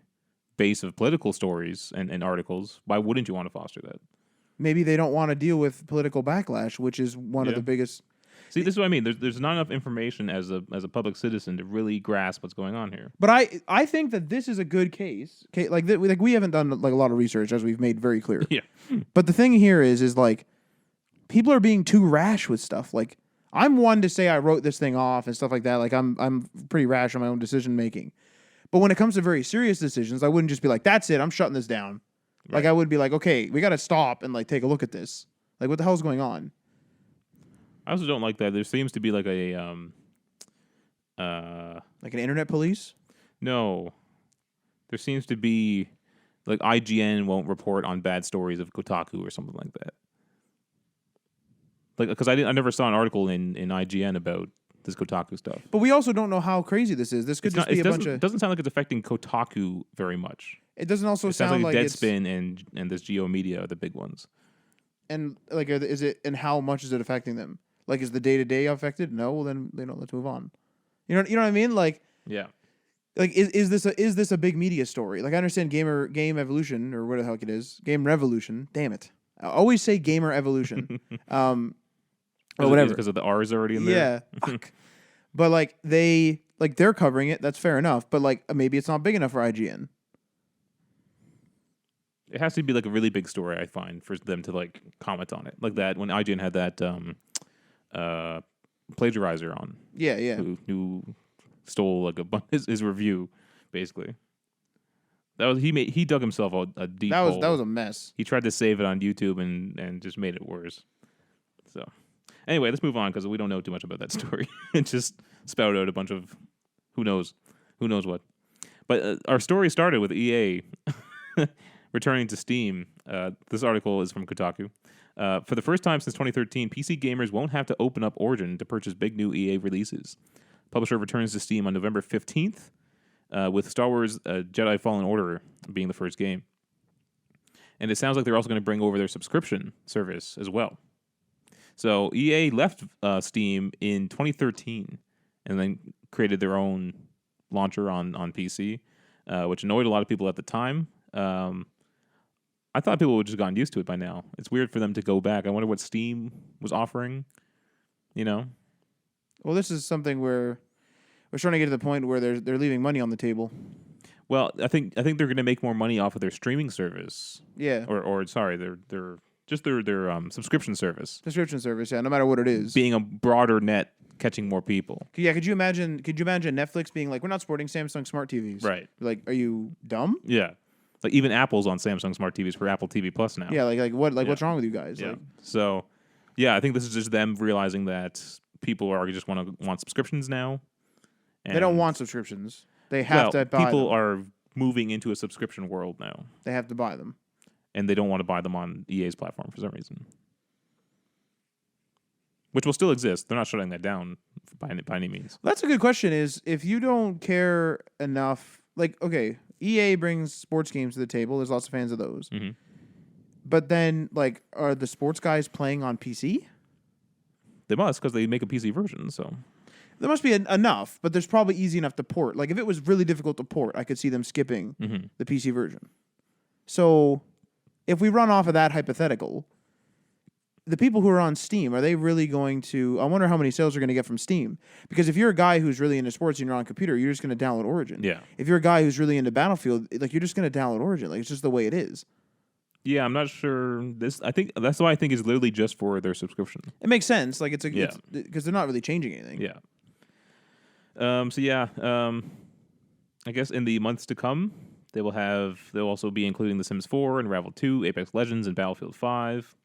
base of political stories and articles, why wouldn't you want to foster that? Maybe they don't want to deal with political backlash, which is one of the biggest. See, this is what I mean. There's not enough information as a public citizen to really grasp what's going on here. But I think that this is a good case. Okay, like we haven't done like a lot of research, as we've made very clear. Yeah. But the thing here is like people are being too rash with stuff. Like I'm one to say I wrote this thing off and stuff like that. Like I'm pretty rash on my own decision making. But when it comes to very serious decisions, I wouldn't just be like, "That's it, I'm shutting this down." Like I would be like, "Okay, we got to stop and like take a look at this. Like, what the hell's going on?" I also don't like that. There seems to be like a Like an internet police. no. There seems to be like IGN won't report on bad stories of Kotaku or something like that. Like, because I never saw an article in IGN about this Kotaku stuff. But we also don't know how crazy this is. This could just be a bunch of. It doesn't sound like it's affecting Kotaku very much. It doesn't also It sounds sound like like Deadspin and this Geo Media are the big ones. And like, is it? And how much is it affecting them? Like, is the day to day affected? No. Well, then let's move on. You know what I mean? Like, Yeah. Like, is this a big media story? Like, I understand Game Evolution or what the heck it is, Game Revolution. Damn it, I always say Gamer Evolution, or whatever, because of the R's already in there. Yeah, fuck. But like they're covering it. That's fair enough. But like maybe it's not big enough for IGN. It has to be like a really big story, I find, for them to like comment on it. Like that when IGN had that plagiarizer on. Yeah. Who stole like his review, basically. That was he dug himself a deep hole. That was a mess. He tried to save it on YouTube and just made it worse. So anyway, let's move on because we don't know too much about that story. It just spouted out a bunch of who knows what. But our story started with EA returning to Steam. This article is from Kotaku. For the first time since 2013, PC gamers won't have to open up Origin to purchase big new EA releases. Publisher returns to Steam on November 15th, with Star Wars Jedi Fallen Order being the first game. And it sounds like they're also going to bring over their subscription service as well. So EA left Steam in 2013 and then created their own launcher on PC, which annoyed a lot of people at the time. I thought people would have just gotten used to it by now. It's weird for them to go back. I wonder what Steam was offering, Well, this is something where we're starting to get to the point where they're leaving money on the table. Well, I think they're going to make more money off of their streaming service. Yeah. Or sorry, their subscription service. Subscription service, yeah, no matter what it is. Being a broader net, catching more people. Yeah, could you imagine Netflix being like, we're not supporting Samsung smart TVs. Right. Like, are you dumb? Yeah. Like even Apple's on Samsung smart TVs for Apple TV Plus now. Yeah, what's wrong with you guys? Yeah. Like, So, yeah, I think this is just them realizing that people are just want subscriptions now. And they don't want subscriptions. They have to buy people them. are moving into a subscription world now. They have to buy them. And they don't want to buy them on EA's platform for some reason. Which will still exist. They're not shutting that down by any means. That's a good question, is if you don't care enough, like, okay, EA brings sports games to the table. There's lots of fans of those. Mm-hmm. But then, like, are the sports guys playing on PC? They must, because they make a PC version, so... There must be enough, but there's probably easy enough to port. Like, if it was really difficult to port, I could see them skipping the PC version. So, if we run off of that hypothetical, the people who are on Steam, are they really going to... I wonder how many sales they're going to get from Steam. Because if you're a guy who's really into sports and you're on a computer, you're just going to download Origin. Yeah. If you're a guy who's really into Battlefield, like, you're just going to download Origin. Like, it's just the way it is. Yeah, I'm not sure. I think that's why I think it's literally just for their subscription. It makes sense. Like, because they're not really changing anything. Yeah. I guess in the months to come, they'll also be including The Sims 4 and Ravel 2, Apex Legends, and Battlefield 5,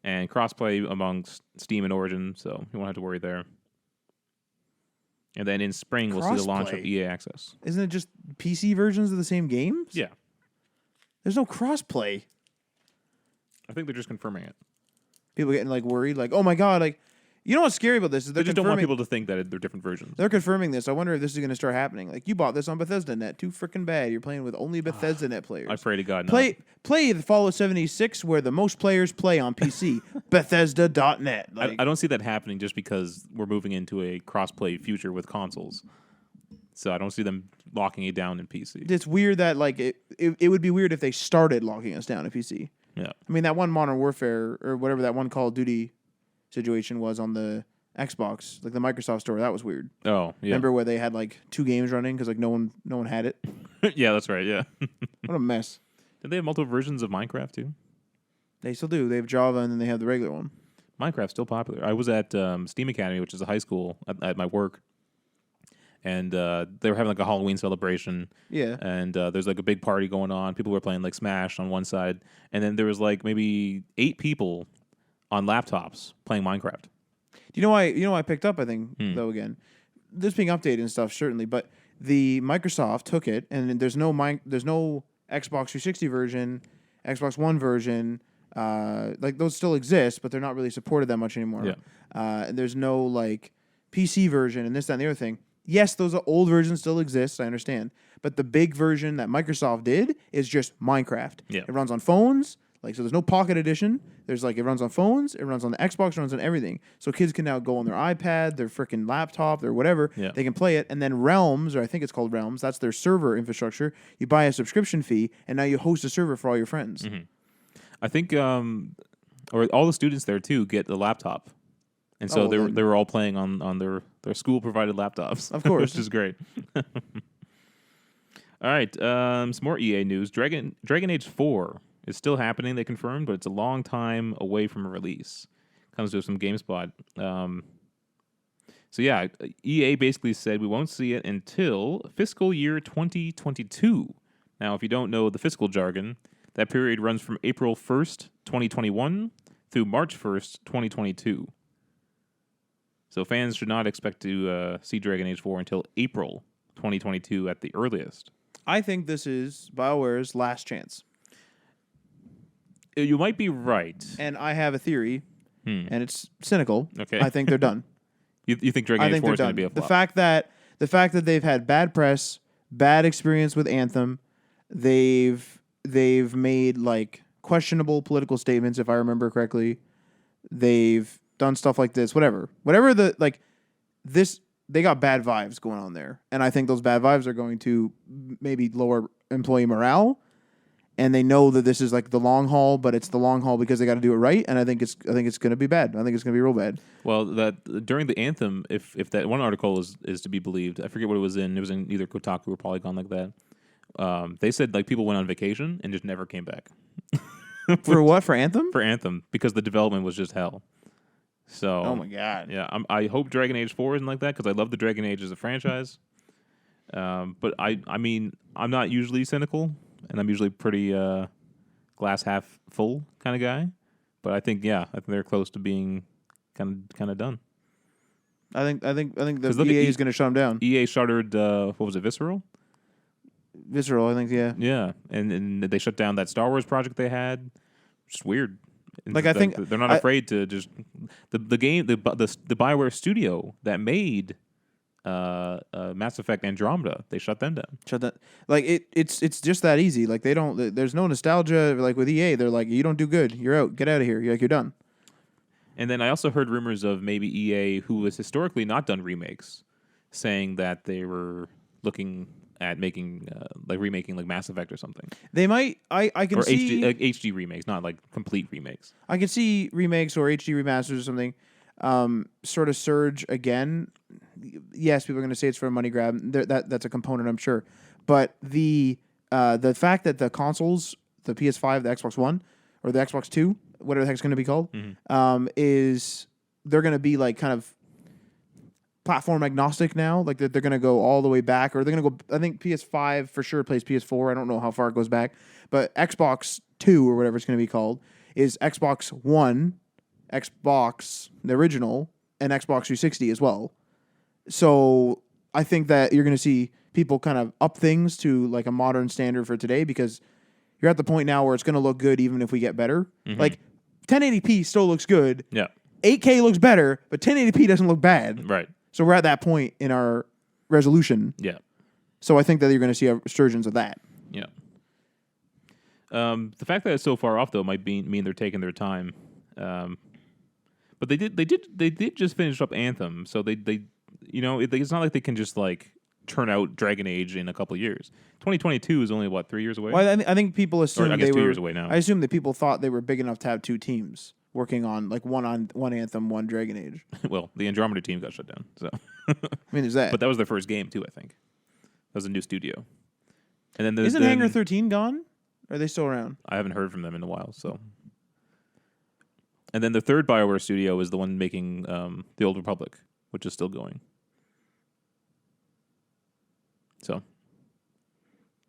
and crossplay amongst Steam and Origin, so you won't have to worry there. And then in spring, we'll see the launch of EA Access. Isn't it just PC versions of the same games? Yeah. There's no crossplay. I think they're just confirming it. People getting like worried, like, oh my god, like, you know what's scary about this is They just don't want people to think that they're different versions. They're confirming this. I wonder if this is going to start happening. Like, you bought this on Bethesda Net, too freaking bad. You're playing with only Bethesda Net players. I pray to God. Play the Fallout 76 where the most players play on PC. Bethesda.net. Like, I don't see that happening just because we're moving into a cross-play future with consoles. So I don't see them locking it down in PC. It's weird that like it would be weird if they started locking us down in PC. Yeah. I mean, that one Modern Warfare or whatever that one Call of Duty situation was on the Xbox, like the Microsoft store, that was weird. Oh, yeah. Remember where they had like 2 games running because like no one had it? Yeah, that's right, yeah. What a mess. Did they have multiple versions of Minecraft too? They still do. They have Java and then they have the regular one. Minecraft's still popular. I was at Steam Academy, which is a high school at my work, and they were having like a Halloween celebration. Yeah. And there's like a big party going on. People were playing like Smash on one side, and then there was like maybe 8 people on laptops playing Minecraft. Do you know why? You know why I picked up? I think Hmm. though again, this being updated and stuff certainly, but the Microsoft took it, and there's no Xbox 360 version, Xbox One version. Like those still exist, but they're not really supported that much anymore. Yeah. And there's no like PC version and this, that, and the other thing. Yes, those old versions still exist. I understand, but the big version that Microsoft did is just Minecraft. Yeah. It runs on phones. Like, so there's no Pocket Edition. There's like, it runs on phones, it runs on the Xbox, it runs on everything. So kids can now go on their iPad, their freaking laptop, their whatever. Yeah. They can play it. And then Realms, or I think it's called Realms, that's their server infrastructure. You buy a subscription fee, and now you host a server for all your friends. Mm-hmm. I think, or all the students there too get the laptop. And so they were all playing on their school provided laptops. Of course. Which is great. All right. Some more EA news. Dragon Age 4 is still happening, they confirmed, but it's a long time away from a release. Comes to some GameSpot. So yeah, EA basically said we won't see it until fiscal year 2022. Now, if you don't know the fiscal jargon, that period runs from April 1st, 2021 through March 1st, 2022. So fans should not expect to see Dragon Age 4 until April 2022 at the earliest. I think this is BioWare's last chance. You might be right. And I have a theory, and it's cynical. Okay. I think they're done. You think Dragon Age 4 is going to be a flop? The fact that they've had bad press, bad experience with Anthem, they've made like questionable political statements, if I remember correctly. They've done stuff like this, whatever the like this. They got bad vibes going on there, and I think those bad vibes are going to maybe lower employee morale. And they know that this is like the long haul, but it's the long haul because they got to do it right. And I think it's going to be bad. I think it's going to be real bad. Well, that during the Anthem, if that one article is to be believed, I forget what it was in. It was in either Kotaku or Polygon, like that. They said like people went on vacation and just never came back. For what? For Anthem? For Anthem, because the development was just hell. So, oh my god. Yeah, I hope Dragon Age 4 isn't like that because I love the Dragon Age as a franchise. But I mean, I'm not usually cynical, and I'm usually pretty glass half full kind of guy. But I think they're close to being kind of done. I think the EA is going to shut them down. EA shuttered what was it, Visceral? Visceral, I think, yeah. Yeah, and they shut down that Star Wars project they had. Just weird. Like I think they're not afraid to just the BioWare studio that made Mass Effect Andromeda, they shut them down. Shut that. Like it's just that easy. Like they don't. There's no nostalgia. Like with EA, they're like, you don't do good. You're out. Get out of here. You're done. And then I also heard rumors of maybe EA, who has historically not done remakes, saying that they were looking at making remaking like Mass Effect or something. They might. I can see HD remakes, not like complete remakes. I can see remakes or HD remasters or something. Sort of surge again. Yes, people are going to say it's for a money grab. That's a component, I'm sure. But the fact that the consoles, the PS5, the Xbox One, or the Xbox 2, whatever the heck it's going to be called, is they're going to be like kind of platform agnostic now. Like they're going to go all the way back, or they're going to go. I think PS5 for sure plays PS4. I don't know how far it goes back, but Xbox 2 or whatever it's going to be called is Xbox One, Xbox the original, and Xbox 360 as well. So I think that you're going to see people kind of up things to like a modern standard for today, because you're at the point now where it's going to look good even if we get better. Like 1080p still looks good. Yeah. 8K looks better, but 1080p doesn't look bad. Right. So we're at that point in our resolution. Yeah. So I think that you're going to see a resurgence of that. Yeah. The fact that it's so far off though might mean they're taking their time. But they did just finish up Anthem, so they it's not like they can just like turn out Dragon Age in a couple of years. 2022 is only what, 3 years away. Well, I think people assume I guess 2 years away now. I assume that people thought they were big enough to have two teams working on like one Anthem, one Dragon Age. Well, the Andromeda team got shut down, so I mean, there's that. But that was their first game too, I think. That was a new studio. And then isn't Hangar 13 gone? Or are they still around? I haven't heard from them in a while, so. And then the third BioWare studio is the one making the Old Republic, which is still going. So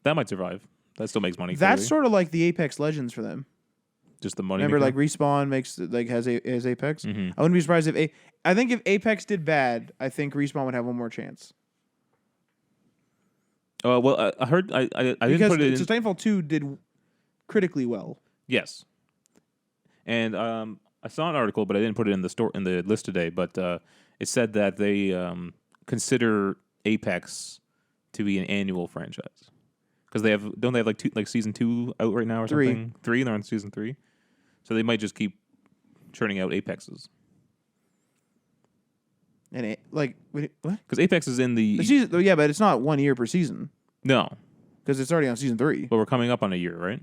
that might survive. That still makes money. That's clearly. sort of like the Apex Legends for them. Just the money. Remember, maker? like Respawn has Apex. Mm-hmm. I wouldn't be surprised if I think if Apex did bad, I think Respawn would have one more chance. Well, I heard I didn't Because put it in. Titanfall 2 did critically well. Yes, and I saw an article, but I didn't put it in the list today. But it said that they consider Apex to be an annual franchise because they have like season 2 out right now or something? 3, and they're on season 3, so they might just keep churning out Apexes. And what? Because Apex is in The season, yeah, but it's not 1 year per season no, because it's already on season 3. but we're coming up on a year, right?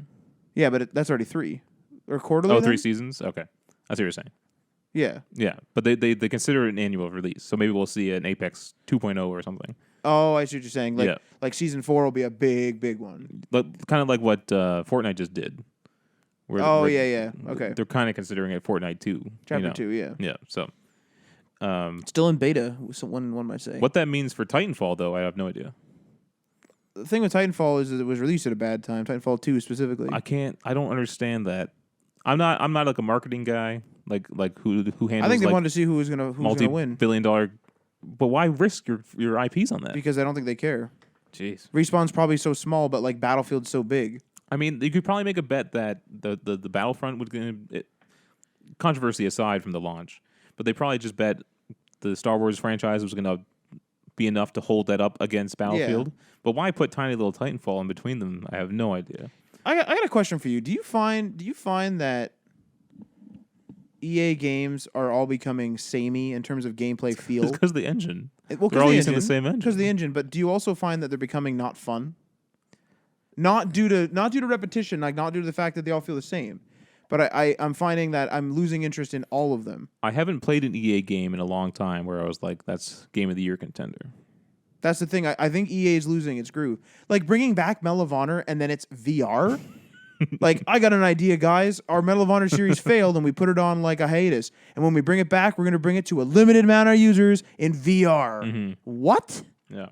Yeah, but that's already 3 or quarterly. Oh, then? 3 seasons. Okay, that's what you're saying. Yeah. Yeah, but they consider it an annual release, so maybe we'll see an Apex 2.0 or something. Oh, I see what you're saying. Yeah. Like season 4 will be a big one. Kind of like what Fortnite just did. Yeah. Okay. They're kind of considering it Fortnite 2. Chapter 2, yeah. Yeah, so... Still in beta, one might say. what that means for Titanfall, though, I have no idea. The thing with Titanfall is that it was released at a bad time. Titanfall 2 specifically. I don't understand that. I'm not like a marketing guy, like who handles. I think they like wanted to see who was gonna win. multi-billion-dollar. But why risk your IPs on that? Because I don't think they care. Jeez. Respawn's probably so small, but like Battlefield's so big. I mean, you could probably make a bet that the Battlefront would controversy aside from the launch, but they probably just bet the Star Wars franchise was going to be enough to hold that up against Battlefield. Yeah. But why put tiny little Titanfall in between them? I have no idea. I got a question for you. Do you find that EA games are all becoming samey in terms of gameplay feel? It's because of the engine. Well, they're all using the same engine. Because of the engine, but do you also find that they're becoming not fun? Not due to repetition, like not due to the fact that they all feel the same. But I'm finding that I'm losing interest in all of them. I haven't played an EA game in a long time where I was like, that's Game of the Year contender. That's the thing. I think EA is losing its groove. Like bringing back Medal of Honor and then it's VR. Like, I got an idea, guys. Our Medal of Honor series failed and we put it on like a hiatus. And when we bring it back, we're going to bring it to a limited amount of users in VR. Mm-hmm. What? Yeah.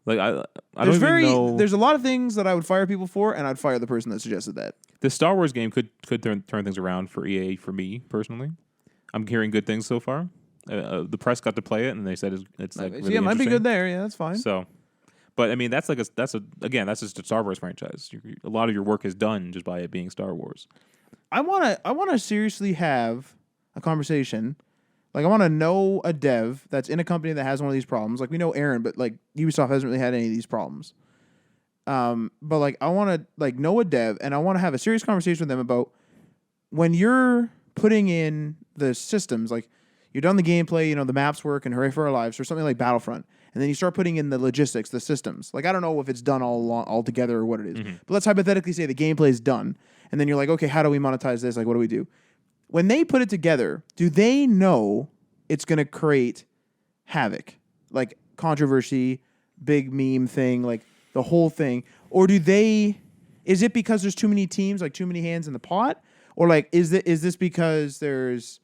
Like I don't even know. There's a lot of things that I would fire people for, and I'd fire the person that suggested that. The Star Wars game could turn things around for EA for me personally. I'm hearing good things so far. The press got to play it, and they said it's like really it might be interesting. good there. Yeah, that's fine. So, but I mean, that's just a Star Wars franchise. A lot of your work is done just by it being Star Wars. I wanna seriously have a conversation. Like, I want to know a dev that's in a company that has one of these problems. Like, we know Aaron, but, like, Ubisoft hasn't really had any of these problems. But, like, I want to, like, know a dev, and I want to have a serious conversation with them about when you're putting in the systems, like, you're done the gameplay, you know, the maps work, and hooray for our lives, or something like Battlefront, and then you start putting in the logistics, the systems. Like, I don't know if it's done all together or what it is. Mm-hmm. But let's hypothetically say the gameplay is done, and then you're like, okay, how do we monetize this? Like, what do we do? When they put it together, do they know it's going to create havoc, like controversy, big meme thing, like the whole thing? Or is it because there's too many teams, like too many hands in the pot? Or like, is this because there's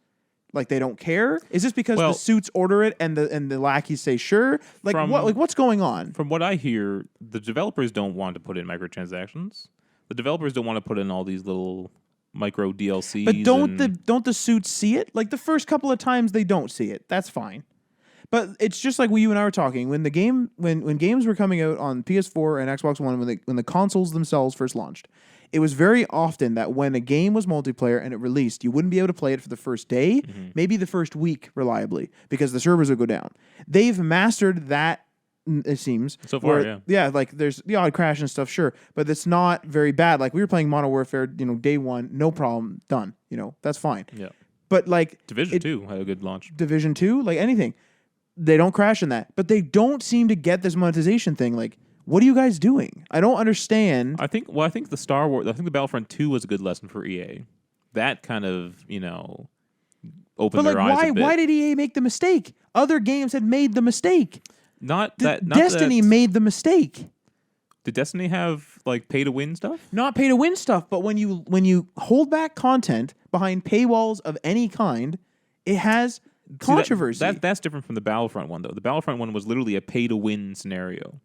like, they don't care? Is this because the suits order it and the lackeys say sure? Like what's going on? From what I hear, the developers don't want to put in microtransactions. The developers don't want to put in all these little micro DLCs. But don't the suits see it? Like the first couple of times they don't see it. That's fine. But it's just like you and I were talking when games were coming out on PS4 and Xbox One when the consoles themselves first launched. It was very often that when a game was multiplayer and it released, you wouldn't be able to play it for the first day, maybe the first week reliably because the servers would go down. They've mastered that. It seems so far, yeah. Like there's the odd crash and stuff, sure, but it's not very bad. Like we were playing Modern Warfare, day one, no problem, done. That's fine. Yeah. But like Division 2 had a good launch. Division 2, like anything, they don't crash in that. But they don't seem to get this monetization thing. Like, what are you guys doing? I don't understand. I think the Battlefront 2 was a good lesson for EA. That kind of opened their eyes a bit. Why did EA make the mistake? Other games had made the mistake. Destiny made the mistake. Did Destiny have like pay to win stuff? Not pay to win stuff, but when you hold back content behind paywalls of any kind, it has controversy. That's different from the Battlefront one, though. The Battlefront one was literally a pay-to-win scenario.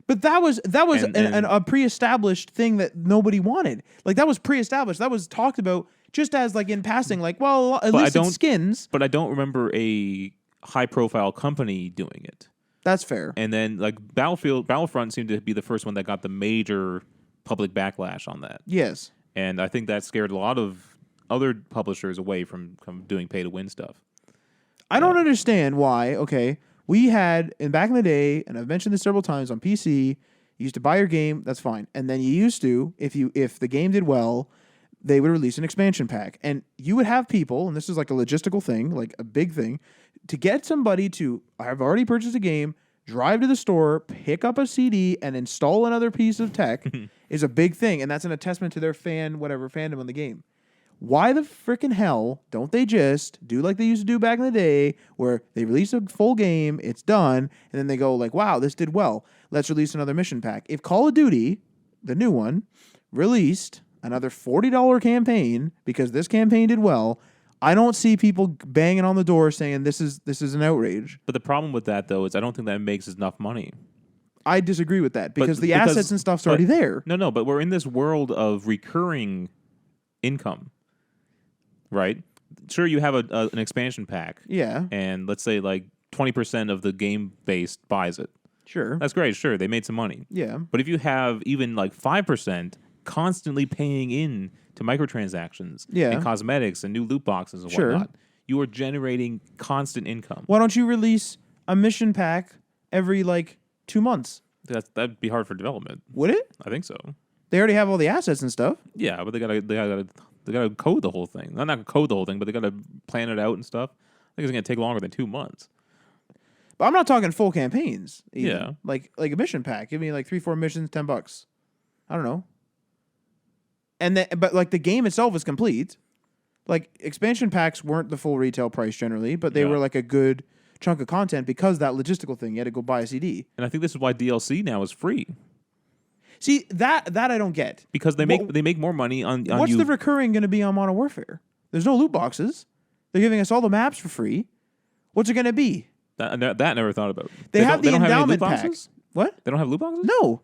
But that was And a pre-established thing that nobody wanted. Like that was pre-established. That was talked about just as like in passing. Like, well, at least it's skins. But I don't remember a high-profile company doing it. That's fair. And then like Battlefront seemed to be the first one that got the major public backlash on that. Yes. And I think that scared a lot of other publishers away from doing pay-to-win stuff. I don't understand why. Okay, we had back in the day, and I've mentioned this several times on PC. You used to buy your game, that's fine, and then you used to, if the game did well, they would release an expansion pack, and you would have people, and this is like a logistical thing, like a big thing, to get somebody to have already purchased a game, drive to the store, pick up a CD, and install another piece of tech is a big thing, and that's an attestment to their fandom on the game. Why the frickin' hell don't they just do like they used to do back in the day where they release a full game, it's done, and then they go like, wow, this did well. Let's release another mission pack. If Call of Duty, the new one, released another $40 campaign because this campaign did well, I don't see people banging on the door saying this is an outrage. But the problem with that, though, is I don't think that makes enough money. I disagree with that because the assets and stuff's already there. No, but we're in this world of recurring income. Right? Sure, you have an expansion pack. Yeah. And let's say like 20% of the game base buys it. Sure. That's great. Sure, they made some money. Yeah. But if you have even like 5% constantly paying in to microtransactions and cosmetics and new loot boxes and whatnot, you are generating constant income. Why don't you release a mission pack every like 2 months? That'd be hard for development. Would it? I think so. They already have all the assets and stuff. Yeah, but they gotta code the whole thing. Not code the whole thing, but they gotta plan it out and stuff. I think it's gonna take longer than 2 months. But I'm not talking full campaigns. Even. Yeah, like a mission pack. Give me like 3-4 missions, $10. I don't know. And then, but like the game itself is complete. Like expansion packs weren't the full retail price generally, but they were like a good chunk of content because that logistical thing. You had to go buy a CD. And I think this is why DLC now is free. See, that I don't get. Because they make more money on what's the recurring going to be on Modern Warfare? There's no loot boxes. They're giving us all the maps for free. What's it going to be? That I never thought about. They have the endowment pack. boxes. What? They don't have loot boxes? No.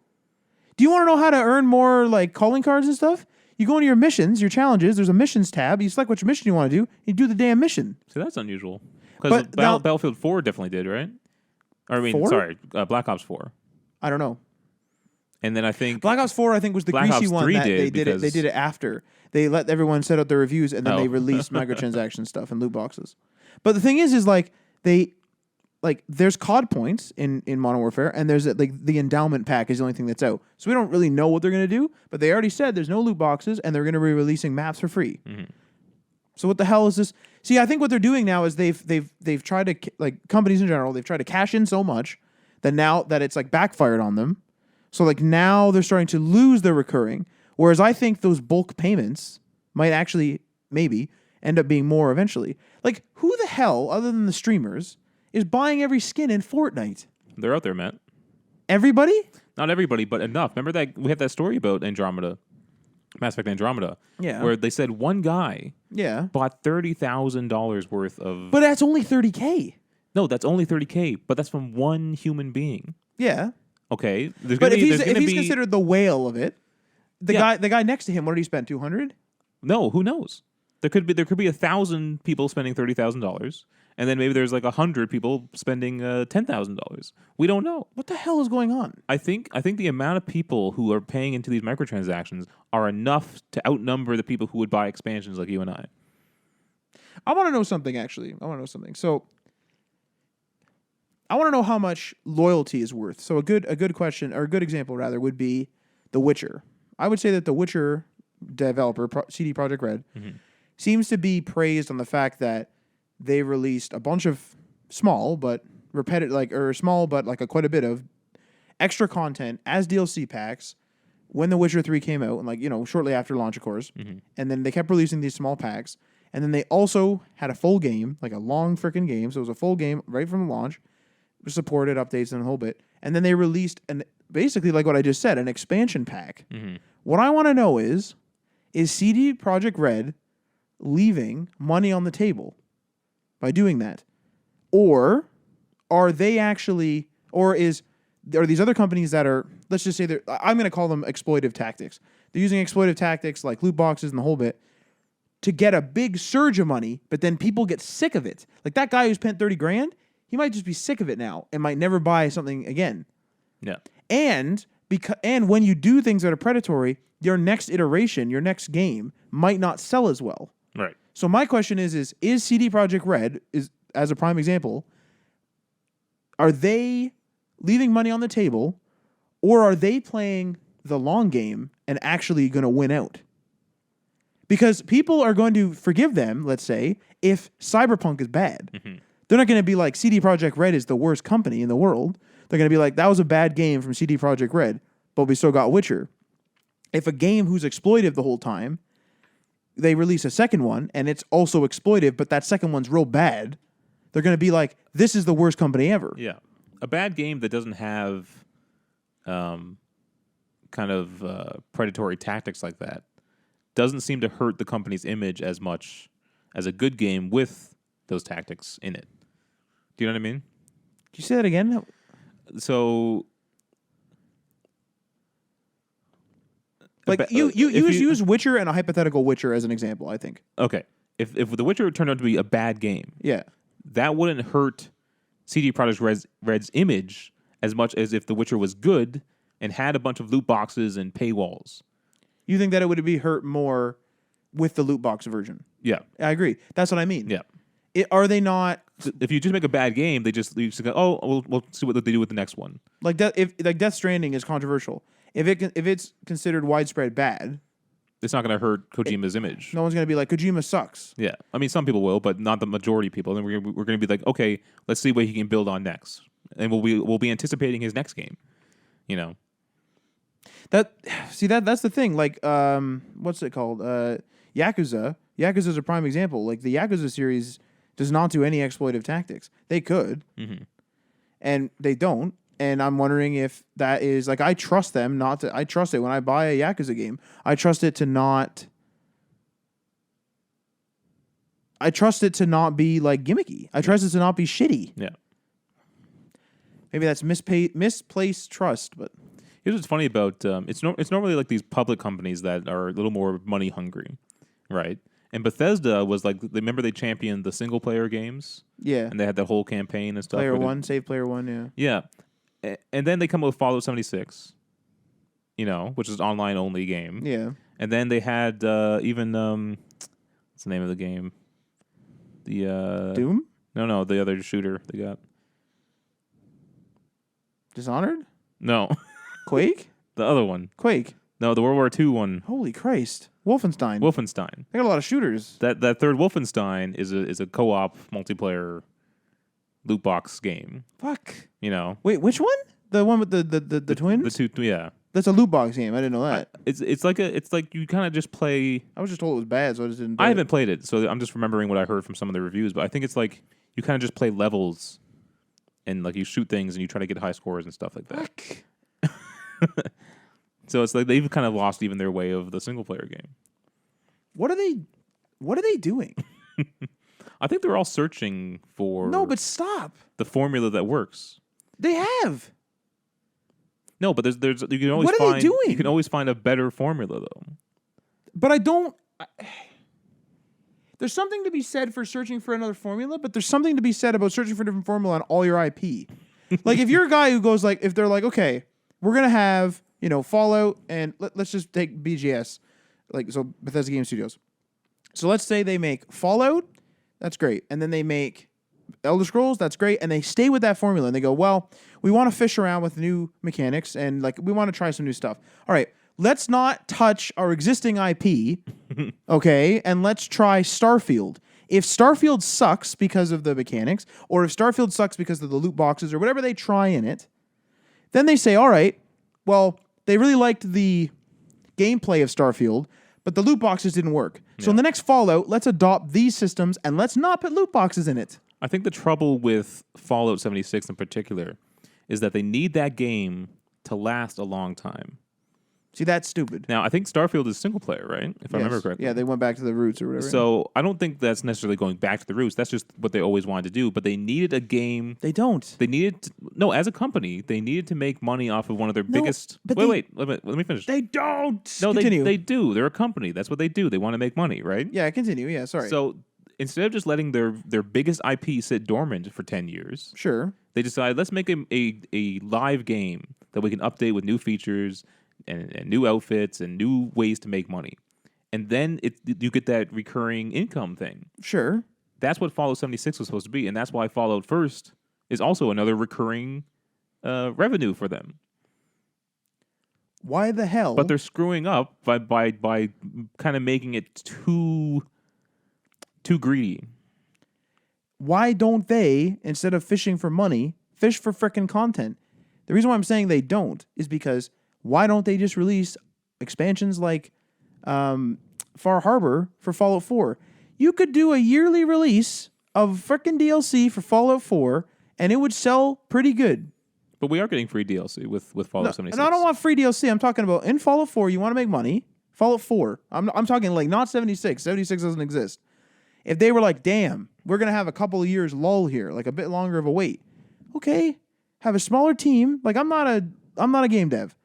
Do you want to know how to earn more like calling cards and stuff? You go into your missions, your challenges. There's a missions tab. You select which mission you want to do. You do the damn mission. See, that's unusual. Because Battlefield 4 definitely did, right? Or I mean, 4? sorry, Black Ops 4. I don't know. And then I think Black Ops 4, I think, was the Black greasy Ops one 3 that did they did it. They did it after they let everyone set out their reviews, and then they released microtransaction stuff and loot boxes. But the thing is like there's COD points in Modern Warfare, and there's like the endowment pack is the only thing that's out. So we don't really know what they're gonna do, but they already said there's no loot boxes, and they're gonna be releasing maps for free. Mm-hmm. So what the hell is this? See, I think what they're doing now is they've tried to, like companies in general, they've tried to cash in so much that now that it's like backfired on them. So like now they're starting to lose their recurring, whereas I think those bulk payments might actually maybe end up being more eventually. Like who the hell, other than the streamers, is buying every skin in Fortnite? They're out there, Matt. Everybody? Not everybody, but enough. Remember that we had that story about Andromeda, Mass Effect Andromeda, where they said one guy bought $30,000 worth of. But that's only $30K. No, that's only $30K, but that's from one human being. Yeah. Okay, but if he's considered the whale of it, the guy next to him, what did he spend? $200? No, who knows? There could be 1,000 people spending $30,000, and then maybe there's like 100 people spending $10,000. We don't know. What the hell is going on? I think the amount of people who are paying into these microtransactions are enough to outnumber the people who would buy expansions like you and I. I want to know something. Actually, I want to know something. So. I want to know how much loyalty is worth. So a good question, or a good example rather, would be The Witcher. I would say that The Witcher developer, CD Projekt Red, seems to be praised on the fact that they released a bunch of small but quite a bit of extra content as DLC packs when The Witcher 3 came out, and shortly after launch, of course. Mm-hmm. And then they kept releasing these small packs, and then they also had a full game, like a long freaking game. So it was a full game right from launch. Supported updates and a whole bit, and then they released basically like what I just said, an expansion pack. Mm-hmm. What I want to know is CD Projekt Red leaving money on the table by doing that? Or are they actually, are these other companies that are, let's just say I'm going to call them exploitive tactics. They're using exploitive tactics like loot boxes and the whole bit to get a big surge of money, but then people get sick of it. Like that guy who spent 30 grand, he might just be sick of it now and might never buy something again. Yeah. And when you do things that are predatory, your next iteration, your next game might not sell as well. Right. So my question is CD Projekt Red, as a prime example, are they leaving money on the table, or are they playing the long game and actually going to win out? Because people are going to forgive them, let's say, if Cyberpunk is bad. Mm-hmm. They're not going to be like, CD Projekt Red is the worst company in the world. They're going to be like, that was a bad game from CD Projekt Red, but we still got Witcher. If a game who's exploitive the whole time, they release a second one, and it's also exploitive, but that second one's real bad, they're going to be like, this is the worst company ever. Yeah. A bad game that doesn't have predatory tactics like that doesn't seem to hurt the company's image as much as a good game with those tactics in it. Do you know what I mean? Can you say that again? So, like you use Witcher and a hypothetical Witcher as an example, I think. Okay. If The Witcher turned out to be a bad game, yeah, that wouldn't hurt CD Projekt Red's image as much as if The Witcher was good and had a bunch of loot boxes and paywalls. You think that it would be hurt more with the loot box version? Yeah. I agree. That's what I mean. Yeah. Are they you if you just make a bad game, they just go, oh, we'll see what they do with the next one. Like that, Death Stranding is controversial. If it's considered widespread bad, it's not going to hurt Kojima's image. No one's going to be like, Kojima sucks. Yeah, I mean, some people will, but not the majority of people. And we're going to be like, okay, let's see what he can build on next, and we'll be anticipating his next game. You know, that's the thing. Like, what's it called? Yakuza. Yakuza is a prime example. Like the Yakuza series does not do any exploitive tactics. They could, and they don't. And I'm wondering if that is like, I trust them not to. I trust it when I buy a Yakuza game. I trust it to not. I trust it to not be like gimmicky. I trust it to not be shitty. Yeah. Maybe that's misplaced trust, but here's what's funny about it's normally like these public companies that are a little more money hungry, right? And Bethesda was like, remember they championed the single player games? Yeah. And they had that whole campaign and stuff. Save Player One, yeah. Yeah. And then they come up with Fallout 76, which is an online only game. Yeah. And then they had even what's the name of the game? The Doom? No, the other shooter they got. Dishonored? No. Quake? The other one. Quake. No, the World War II one. Holy Christ. Wolfenstein. They got a lot of shooters. That third Wolfenstein is a co-op multiplayer loot box game. Fuck. Wait, which one? The one with the twins? The two, yeah. That's a loot box game. I didn't know that. It's like you kind of just play. I was just told it was bad, so I just didn't. I haven't played it, so I'm just remembering what I heard from some of the reviews. But I think it's like you kind of just play levels, and like you shoot things and you try to get high scores and stuff like that. So it's like they've kind of lost even their way of the single player game. What are they doing? I think they're all searching for. No, but stop. The formula that works. They have. No, but there's you can always what are they doing? You can always find a better formula though. But I don't. There's something to be said for searching for another formula, but there's something to be said about searching for a different formula on all your IP. Like if you're a guy who goes like, if they're like, okay, we're gonna have Fallout and let's just take BGS, like so Bethesda Game Studios. So let's say they make Fallout, that's great, and then they make Elder Scrolls, that's great, and they stay with that formula and they go, well, we want to fish around with new mechanics and like we want to try some new stuff. All right, let's not touch our existing IP, okay, and let's try Starfield. If Starfield sucks because of the mechanics, or if Starfield sucks because of the loot boxes or whatever they try in it, then they say, all right, well, they really liked the gameplay of Starfield, but the loot boxes didn't work. So in the next Fallout, let's adopt these systems and let's not put loot boxes in it. I think the trouble with Fallout 76 in particular is that they need that game to last a long time. See, that's stupid. Now, I think Starfield is single player, right? If I remember correctly. Yeah, they went back to the roots or whatever. So I don't think that's necessarily going back to the roots. That's just what they always wanted to do. But they needed a game. They don't. They needed as a company, they needed to make money off of one of their biggest. but Wait, let me finish. They don't. No, Continue. they do. They're a company. That's what they do. They want to make money, right? Yeah, continue. Yeah, sorry. So instead of just letting their biggest IP sit dormant for 10 years, sure, they decided let's make a live game that we can update with new features and new outfits and new ways to make money. And then you get that recurring income thing. Sure. That's what Fallout 76 was supposed to be, and that's why Fallout First is also another recurring revenue for them. Why the hell? But they're screwing up by kind of making it too greedy. Why don't they, instead of fishing for money, fish for frickin' content? The reason why I'm saying they don't is because why don't they just release expansions like Far Harbor for Fallout 4? You could do a yearly release of frickin' DLC for Fallout 4, and it would sell pretty good. But we are getting free DLC with Fallout 76. And I don't want free DLC. I'm talking about in Fallout 4, you want to make money. Fallout 4. I'm talking like not 76. 76 doesn't exist. If they were like, damn, we're going to have a couple of years lull here, like a bit longer of a wait. Okay, have a smaller team. Like I'm not a game dev.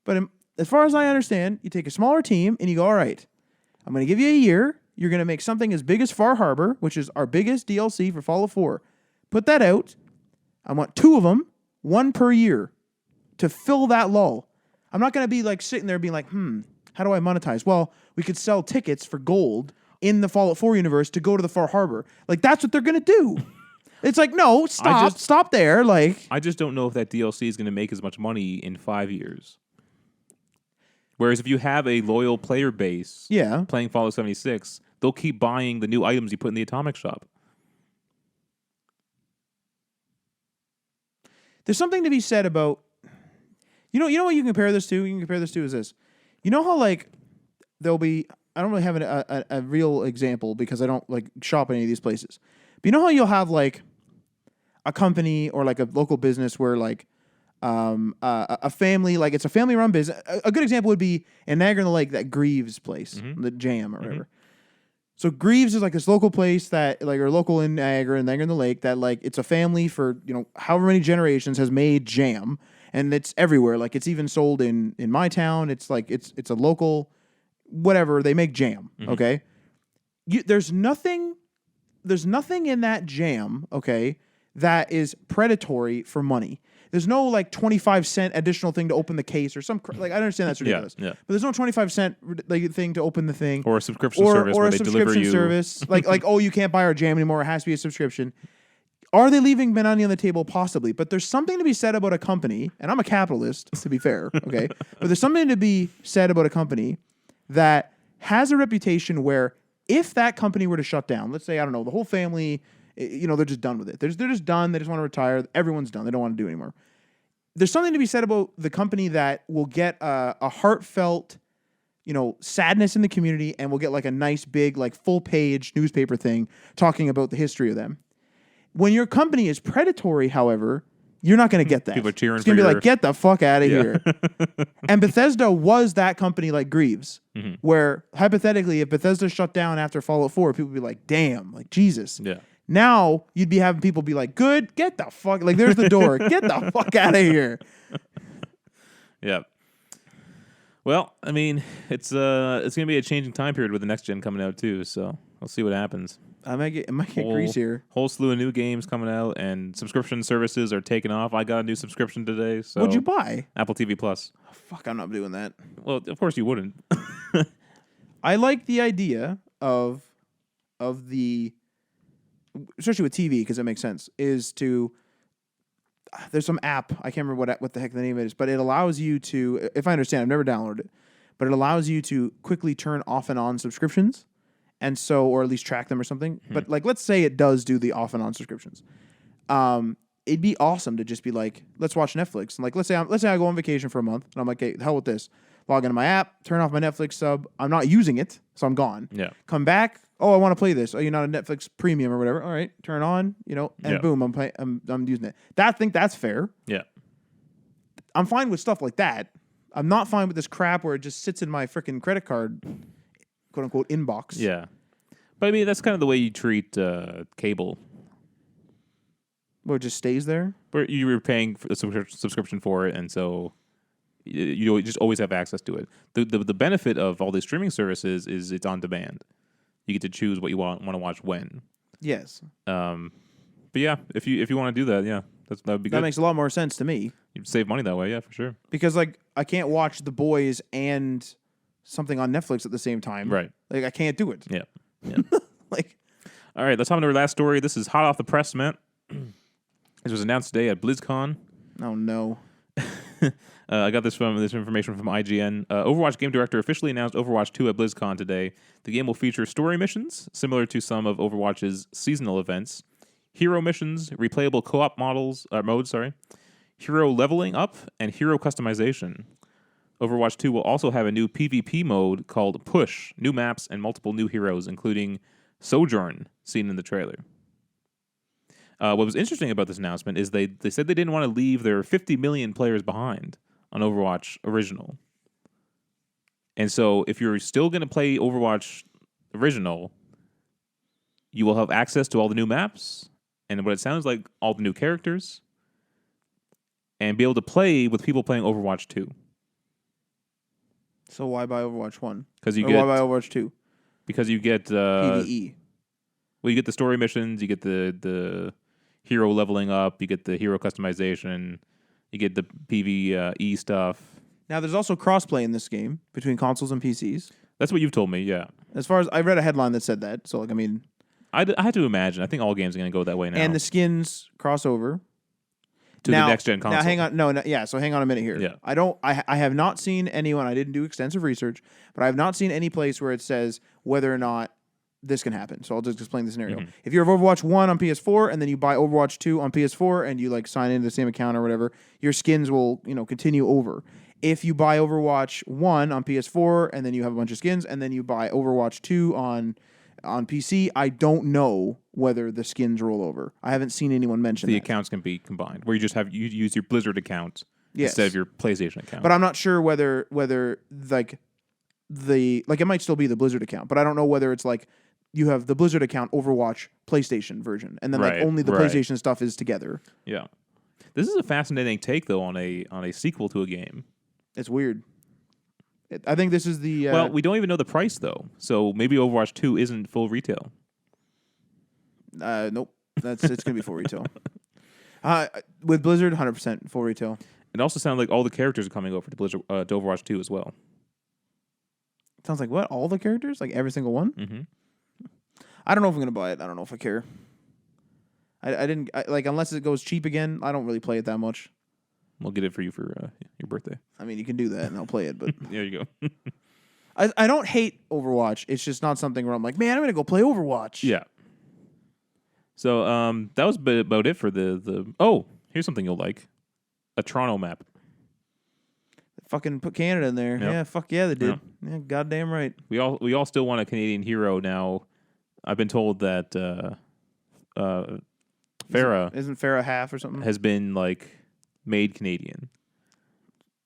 But as far as I understand, you take a smaller team and you go, all right, I'm going to give you a year. You're going to make something as big as Far Harbor, which is our biggest DLC for Fallout 4. Put that out. I want 2 of them, 1 per year, to fill that lull. I'm not going to be like sitting there being like, how do I monetize? Well, we could sell tickets for gold in the Fallout 4 universe to go to the Far Harbor. Like, that's what they're going to do. It's like, no, stop there. Like, I just don't know if that DLC is going to make as much money in 5 years. Whereas if you have a loyal player base playing Fallout 76, they'll keep buying the new items you put in the Atomic Shop. There's something to be said about, you know what you can compare this to? You can compare this to is this. You know how like there'll be, I don't really have a real example because I don't like shop at any of these places. But you know how you'll have like a company or like a local business where like a family, like it's a family run business. A good example would be in Niagara-on-the-Lake, that Greaves place, the Jam or whatever. So Greaves is like this local place that like are local in Niagara-on-the-Lake that like it's a family for, however many generations has made jam, and it's everywhere. Like it's even sold in my town. It's like it's a local whatever, they make jam, okay? There's nothing in that jam, okay, that is predatory for money. There's no like 25-cent additional thing to open the case or some like I understand that's ridiculous. Yeah. But there's no 25-cent like thing to open the thing Or a subscription service where they deliver you. Service like oh, you can't buy our jam anymore, it has to be a subscription. Are they leaving money on the table? Possibly. But there's something to be said about a company, and I'm a capitalist, to be fair, okay? But there's something to be said about a company that has a reputation where if that company were to shut down, let's say, I don't know, the whole family, they're just done with it. They're just done. They just want to retire. Everyone's done. They don't want to do it anymore. There's something to be said about the company that will get a heartfelt, sadness in the community and will get like a nice big, like full page newspaper thing talking about the history of them. When your company is predatory, however, you're not going to get that. People are cheering. It's going to be like, get the fuck out of here. And Bethesda was that company like Greaves, where hypothetically, if Bethesda shut down after Fallout 4, people would be like, damn, like Jesus. Yeah. Now you'd be having people be like, good, get the fuck, like there's the door, get the fuck out of here. Yeah. Well, I mean, it's gonna be a changing time period with the next gen coming out too, so we'll see what happens. I might get greasier. Whole slew of new games coming out, and subscription services are taking off. I got a new subscription today. So what'd you buy? Apple TV Plus. Oh, fuck, I'm not doing that. Well, of course you wouldn't. I like the idea of the, especially with TV because it makes sense. Is to there's some app, I can't remember what the heck the name is, but it allows you to, if I understand, I've never downloaded it, but it allows you to quickly turn off and on subscriptions. And so, or at least track them or something. But like, let's say it does do the off and on subscriptions. It'd be awesome to just be like, let's watch Netflix. And like, let's say I go on vacation for a month and I'm like, hey, the hell with this. Log into my app, turn off my Netflix sub. I'm not using it, so I'm gone. Yeah. Come back. Oh, I want to play this. Oh, you're not a Netflix premium or whatever. All right, turn on. And boom, I'm using it. I think that's fair. Yeah. I'm fine with stuff like that. I'm not fine with this crap where it just sits in my freaking credit card, quote unquote, inbox. Yeah. But I mean, that's kind of the way you treat cable. Where it just stays there. Where you were paying for a subscription for it, and so you just always have access to it. The benefit of all these streaming services is it's on demand. You get to choose what you want to watch when. Yes. But yeah, if you want to do that, yeah, that would be good. That makes a lot more sense to me. You'd save money that way, yeah, for sure. Because like I can't watch The Boys and something on Netflix at the same time. Right. Like I can't do it. Yeah. Like, all right, let's hop into our last story. This is hot off the press, man. This was announced today at BlizzCon. oh no. I got this information from IGN. Overwatch game director officially announced Overwatch 2 at BlizzCon today. The game will feature story missions similar to some of Overwatch's seasonal events, hero missions, replayable co-op modes, hero leveling up, and hero customization. Overwatch 2 will also have a new PvP mode called Push, new maps, and multiple new heroes, including Sojourn, seen in the trailer. What was interesting about this announcement is they said they didn't want to leave their 50 million players behind on Overwatch Original. And so if you're still going to play Overwatch Original, you will have access to all the new maps, and what it sounds like, all the new characters, and be able to play with people playing Overwatch 2. So why buy Overwatch 1? Because you why buy Overwatch 2? Because you get PvE. Well, you get the story missions, you get the hero leveling up, you get the hero customization, you get the PvE stuff. Now there's also crossplay in this game between consoles and PCs. That's what you've told me, yeah. As far as I read a headline that said that, so like I mean, I had to imagine. I think all games are going to go that way now. And the skins crossover to the next gen console. Now hang on, no, yeah. So hang on a minute here. Yeah. I have not seen anyone. I didn't do extensive research, but I have not seen any place where it says whether or not this can happen. So I'll just explain the scenario. Mm-hmm. If you have Overwatch 1 on PS4 and then you buy Overwatch 2 on PS4 and you like sign into the same account or whatever, your skins will, continue over. If you buy Overwatch 1 on PS4 and then you have a bunch of skins and then you buy Overwatch 2 on PC, I don't know whether the skins roll over. I haven't seen anyone mention the that. accounts can be combined, where you use your Blizzard account instead of your PlayStation account. But I'm not sure whether like it might still be the Blizzard account, but I don't know whether it's like you have the Blizzard account, Overwatch, PlayStation version, and then like only the PlayStation stuff is together. Yeah. This is a fascinating take though on a sequel to a game. It's weird. I think this is the well, we don't even know the price though, so maybe Overwatch 2 isn't full retail. Nope, it's gonna be full retail. With Blizzard, 100% full retail. It also sounds like all the characters are coming over to Blizzard to Overwatch 2 as well. Sounds like what? All the characters, like every single one. Mm-hmm. I don't know if I'm gonna buy it. I don't know if I care. I didn't like unless it goes cheap again. I don't really play it that much. We'll get it for you for your birthday. I mean, you can do that, and I'll play it. But there you go. I don't hate Overwatch. It's just not something where I'm like, man, I'm gonna go play Overwatch. Yeah. So that was about it for the. Oh, here's something you'll like: a Toronto map. Fucking put Canada in there. Yep. Yeah, fuck yeah, they did. Yeah, goddamn right. We all still want a Canadian hero now. I've been told that Farah isn't Farah half or something? has been like made Canadian.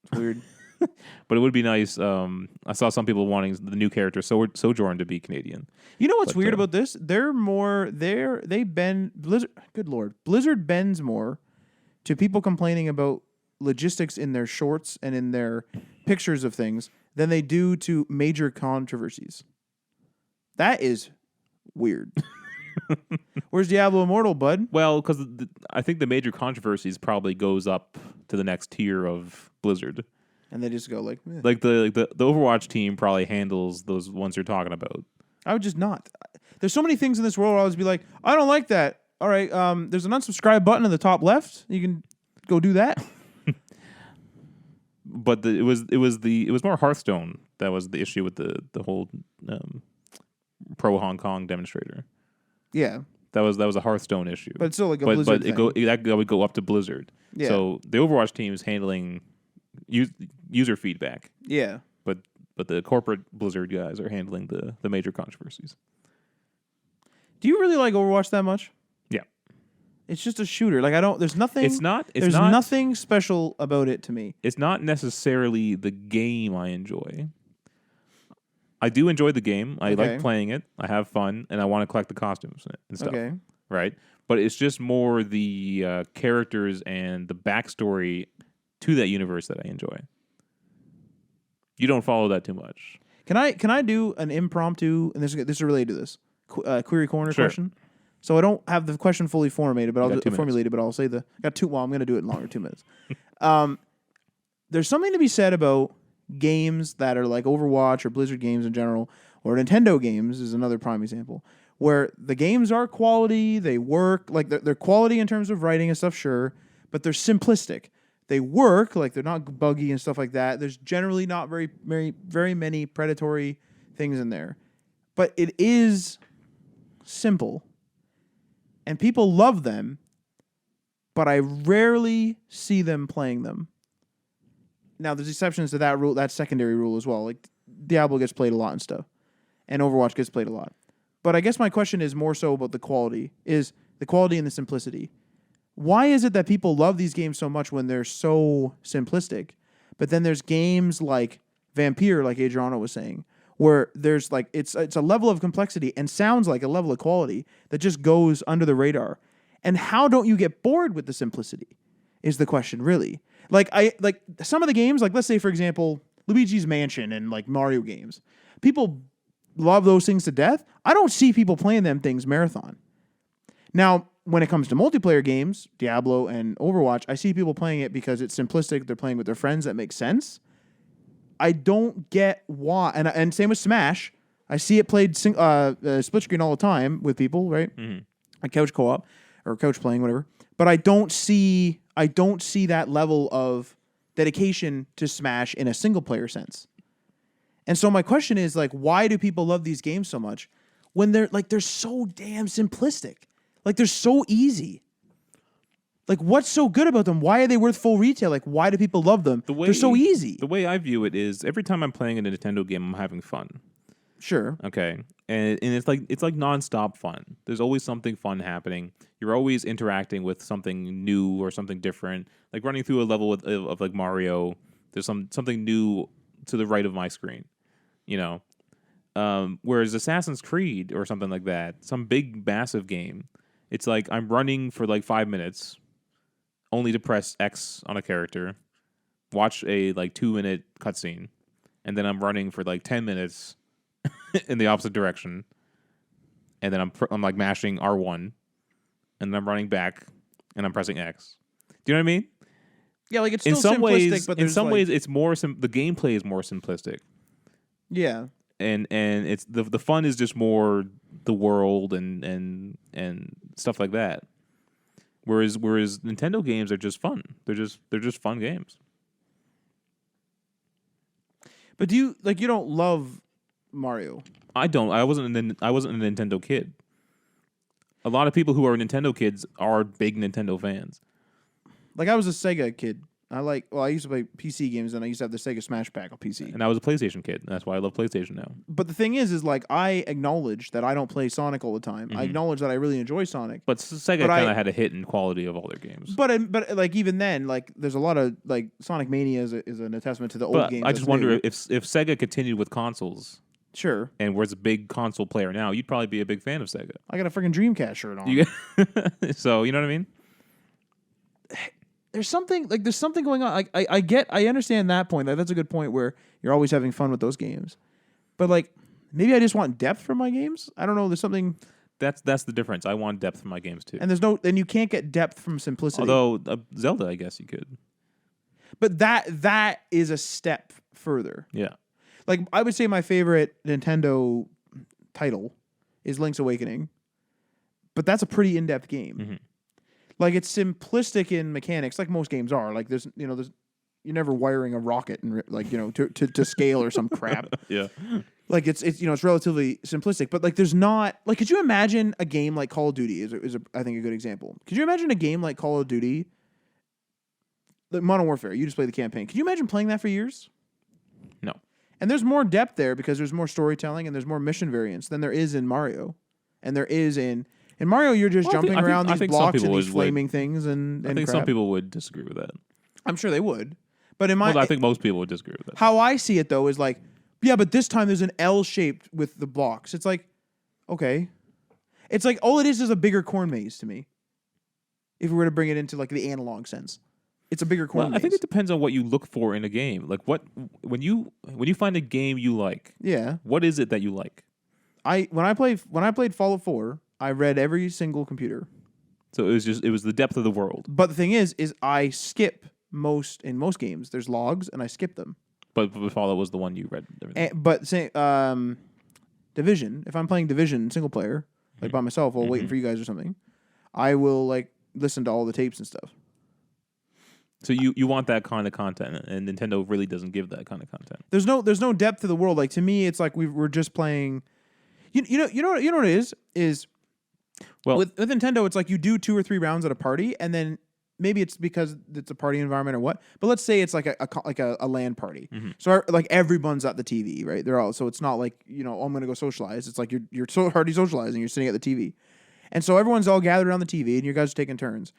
It's weird. But it would be nice. I saw some people wanting the new character Sojourn to be Canadian. You know what's weird about this? They bend Blizzard. Good lord, Blizzard bends more to people complaining about logistics in their shorts and in their pictures of things than they do to major controversies. That is weird. Where's Diablo Immortal, bud? Well, because I think the major controversies probably goes up to the next tier of Blizzard. And they just go like the Overwatch team probably handles those ones you're talking about. I would just not. There's so many things in this world where I'll just be like, I don't like that. All right, there's an unsubscribe button in the top left. You can go do that. But it was more Hearthstone that was the issue with the whole pro Hong Kong demonstrator. Yeah, that was a Hearthstone issue. But it's still like a Blizzard thing. That would go up to Blizzard. Yeah. So the Overwatch team is handling user feedback. Yeah. But the corporate Blizzard guys are handling the major controversies. Do you really like Overwatch that much? Yeah. It's just a shooter. Like I don't. There's nothing. It's not. There's nothing special about it to me. It's not necessarily the game I enjoy. I do enjoy the game. I like playing it. I have fun, and I want to collect the costumes and stuff. Okay. Right? But it's just more the characters and the backstory to that universe that I enjoy. You don't follow that too much. Can I do an impromptu, and this is related to this, query corner Sure. question? So I don't have the question fully formulated, but You got 2 formulated, but I'll say I got 2. Well, I'm going to do it in longer, 2 minutes. There's something to be said about games that are like Overwatch or Blizzard games in general, or Nintendo games is another prime example, where the games are quality, they work, like they're quality in terms of writing and stuff, sure, but they're simplistic. They work, like they're not buggy and stuff like that. There's generally not very many predatory things in there. But it is simple. And people love them, but I rarely see them playing them. Now, there's exceptions to that rule, that secondary rule as well. Like Diablo gets played a lot and stuff, and Overwatch gets played a lot. But I guess my question is more so about the quality and the simplicity. Why is it that people love these games so much when they're so simplistic? But then there's games like Vampire, like Adriano was saying, where there's like it's a level of complexity and sounds like a level of quality that just goes under the radar. And how don't you get bored with the simplicity? Is the question really? Like some of the games, like let's say for example, Luigi's Mansion and like Mario games. People love those things to death. I don't see people playing them things marathon. Now, when it comes to multiplayer games, Diablo and Overwatch, I see people playing it because it's simplistic. They're playing with their friends. That makes sense. I don't get why. And same with Smash. I see it played split screen all the time with people, right? Mm-hmm. A couch co-op or couch playing, whatever. But I don't see that level of dedication to Smash in a single player sense. And so my question is like, why do people love these games so much when they're so damn simplistic? Like they're so easy. Like what's so good about them? Why are they worth full retail? Like why do people love them? They're so easy. The way I view it is every time I'm playing a Nintendo game, I'm having fun. Sure. Okay. And it's like nonstop fun. There's always something fun happening. You're always interacting with something new or something different. Like running through a level of like Mario, there's something new to the right of my screen. You know? Whereas Assassin's Creed or something like that, some big massive game, it's like I'm running for like 5 minutes only to press X on a character, watch a like 2-minute cutscene, and then I'm running for like 10 minutes in the opposite direction, and then I'm like mashing R1, and then I'm running back, and I'm pressing X. Do you know what I mean? Yeah, like it's still simplistic, but in some ways, it's more the gameplay is more simplistic. Yeah, and it's the fun is just more the world and stuff like that. Whereas Nintendo games are just fun. They're just fun games. But you don't love Mario? I don't. I wasn't a Nintendo kid. A lot of people who are Nintendo kids are big Nintendo fans. Like I was a Sega kid. I used to play PC games, and I used to have the Sega Smash Pack on PC. And I was a PlayStation kid. And that's why I love PlayStation now. But the thing is like I acknowledge that I don't play Sonic all the time. Mm-hmm. I acknowledge that I really enjoy Sonic. But Sega kind of had a hit in quality of all their games. But like even then, like there's a lot of like Sonic Mania is an attestament to the old games. I just wonder if Sega continued with consoles. Sure. And was a big console player now, you'd probably be a big fan of Sega. I got a freaking Dreamcast shirt on. So you know what I mean? There's something going on. I understand that point. That's a good point where you're always having fun with those games. But like maybe I just want depth from my games. I don't know. There's something. That's the difference. I want depth from my games too. And you can't get depth from simplicity. Although Zelda, I guess you could. But that is a step further. Yeah. Like I would say my favorite Nintendo title is Link's Awakening. But that's a pretty in-depth game. Mm-hmm. Like it's simplistic in mechanics, like most games are. Like there's you're never wiring a rocket and to scale or some crap. Yeah. Like it's relatively simplistic, but like there's not like could you imagine a game like Call of Duty is I think a good example. Could you imagine a game like Call of Duty, like Modern Warfare? You just play the campaign. Could you imagine playing that for years? No. And there's more depth there because there's more storytelling and there's more mission variance than there is in Mario, and there is in In Mario, you're just jumping around I these think blocks some and people these flaming things and I think crap. some people would disagree with that. I'm sure they would. But in my, I think most people would disagree with that. how I see it though is like, yeah, but this time there's an L shaped with the blocks. It's like, okay, it's like all it is a bigger corn maze to me. If we were to bring it into like the analog sense, it's a bigger corn maze. I think it depends on what you look for in a game. Like when you find a game you like, yeah, what is it that you like? When I played Fallout 4, I read every single computer. So it was the depth of the world. But the thing is I skip in most games. There's logs and I skip them. But Fallout was the one you read. But say Division, if I'm playing Division single player, like by myself while waiting for you guys or something, I will like listen to all the tapes and stuff. So you want that kind of content, and Nintendo really doesn't give that kind of content. There's no depth to the world. Like to me, it's like we're just playing. You know what it is well with Nintendo, it's like you do 2 or 3 rounds at a party, and then maybe it's because it's a party environment or what. But let's say it's like a LAN party. Mm-hmm. So like everyone's at the TV, right? They're all so it's not like I'm gonna go socialize. It's like you're so already socializing. You're sitting at the TV, and so everyone's all gathered around the TV, and you guys are taking turns.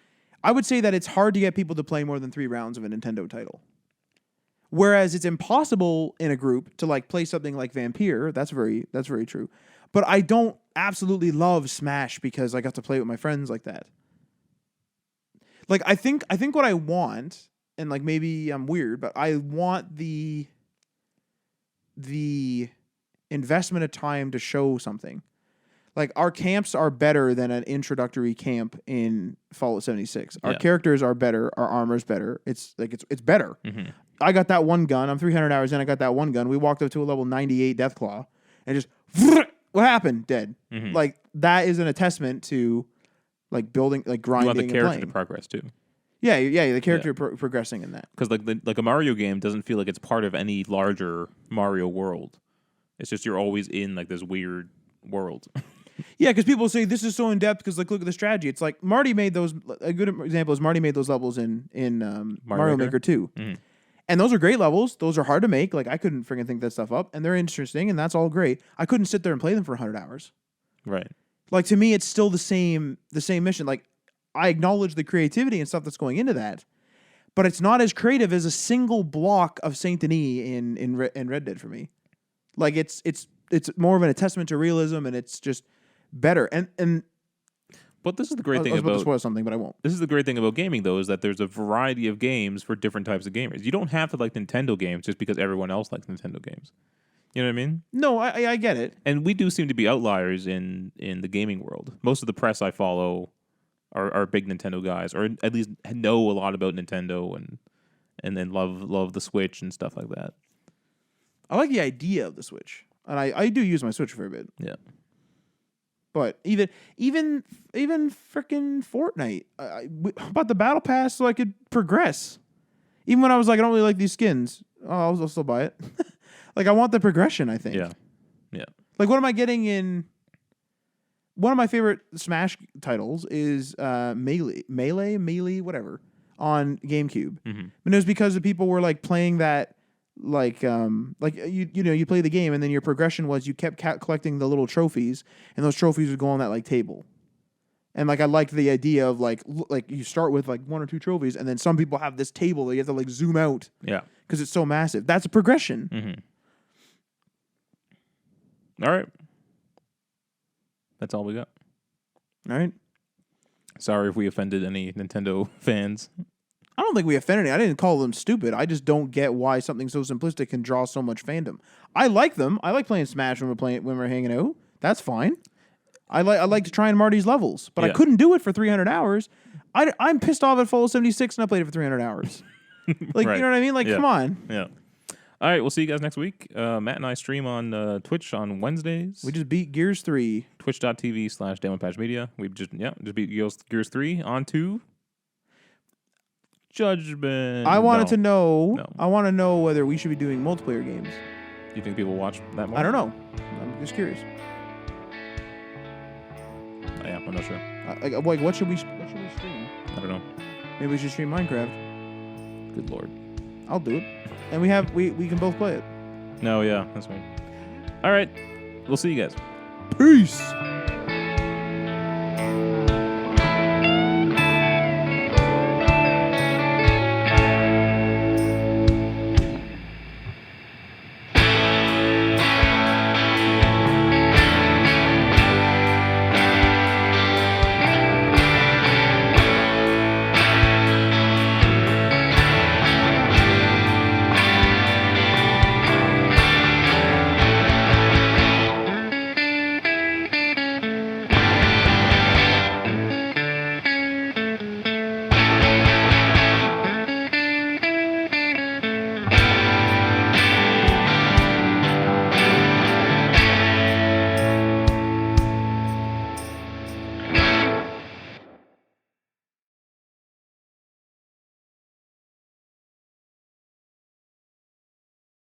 I would say that it's hard to get people to play more than 3 rounds of a Nintendo title. Whereas it's impossible in a group to like play something like Vampire. That's very true. But I don't absolutely love Smash because I got to play with my friends like that. Like I think what I want, and like maybe I'm weird, but I want the investment of time to show something. Like our camps are better than an introductory camp in Fallout 76. Our characters are better. Our armor's better. It's better. Mm-hmm. I got that one gun. I'm 300 hours in. I got that one gun. We walked up to a level 98 Deathclaw and just what happened? Dead. Mm-hmm. Like that is an attestment to like building, like grinding. You want the character and to progress too. Yeah, the character progressing in that. Because like a Mario game doesn't feel like it's part of any larger Mario world. It's just you're always in like this weird world. Yeah, because people say this is so in depth because like look at the strategy. It's like Marty made those. A good example is Marty made those levels in Mario Maker 2, and those are great levels. Those are hard to make. Like I couldn't freaking think that stuff up, and they're interesting, and that's all great. I couldn't sit there and play them for 100 hours. Right. Like to me, it's still the same mission. Like I acknowledge the creativity and stuff that's going into that, but it's not as creative as a single block of Saint Denis in Red Dead for me. Like it's more of an testament to realism, and it's just better. And but this is the great thing I was about to about spoil something, but I won't. This is the great thing about gaming, though, is that there's a variety of games for different types of gamers. You don't have to like Nintendo games just because everyone else likes Nintendo games. You know what I mean? No, I get it. And we do seem to be outliers in the gaming world. Most of the press I follow are big Nintendo guys, or at least know a lot about Nintendo and then love the Switch and stuff like that. I like the idea of the Switch, and I do use my Switch for a bit. Yeah. But even freaking Fortnite, I bought the Battle Pass so I could progress. Even when I was like, I don't really like these skins, I'll still buy it. Like I want the progression. I think. Yeah. Like what am I getting in? One of my favorite Smash titles is Melee, whatever, on GameCube. Mm-hmm. And it was because the people were like playing that. Like you play the game and then your progression was you kept collecting the little trophies and those trophies would go on that like table, and like I liked the idea of like you start with like 1 or 2 trophies and then some people have this table that you have to like zoom out because it's so massive. That's a progression. Mm-hmm. All right, that's all we got. All right, sorry if we offended any Nintendo fans. I don't think we offended any. I didn't call them stupid. I just don't get why something so simplistic can draw so much fandom. I like them. I like playing Smash when we're hanging out. That's fine. I like to try and Marty's levels, but I couldn't do it for 300 hours. I'm pissed off at Fallout 76 and I played it for 300 hours. Like right. You know what I mean? Like come on. Yeah. All right, we'll see you guys next week. Matt and I stream on Twitch on Wednesdays. We just beat Gears 3. Twitch.tv/DamonPatchMedia. We just beat Gears 3 on to Judgment. I wanted to know. No. I want to know whether we should be doing multiplayer games. Do you think people watch that more? I don't know. I'm just curious. Yeah, I'm not sure. Like, what should we stream? I don't know. Maybe we should stream Minecraft. Good lord. I'll do it. And we can both play it. No, yeah, that's right. All right. We'll see you guys. Peace.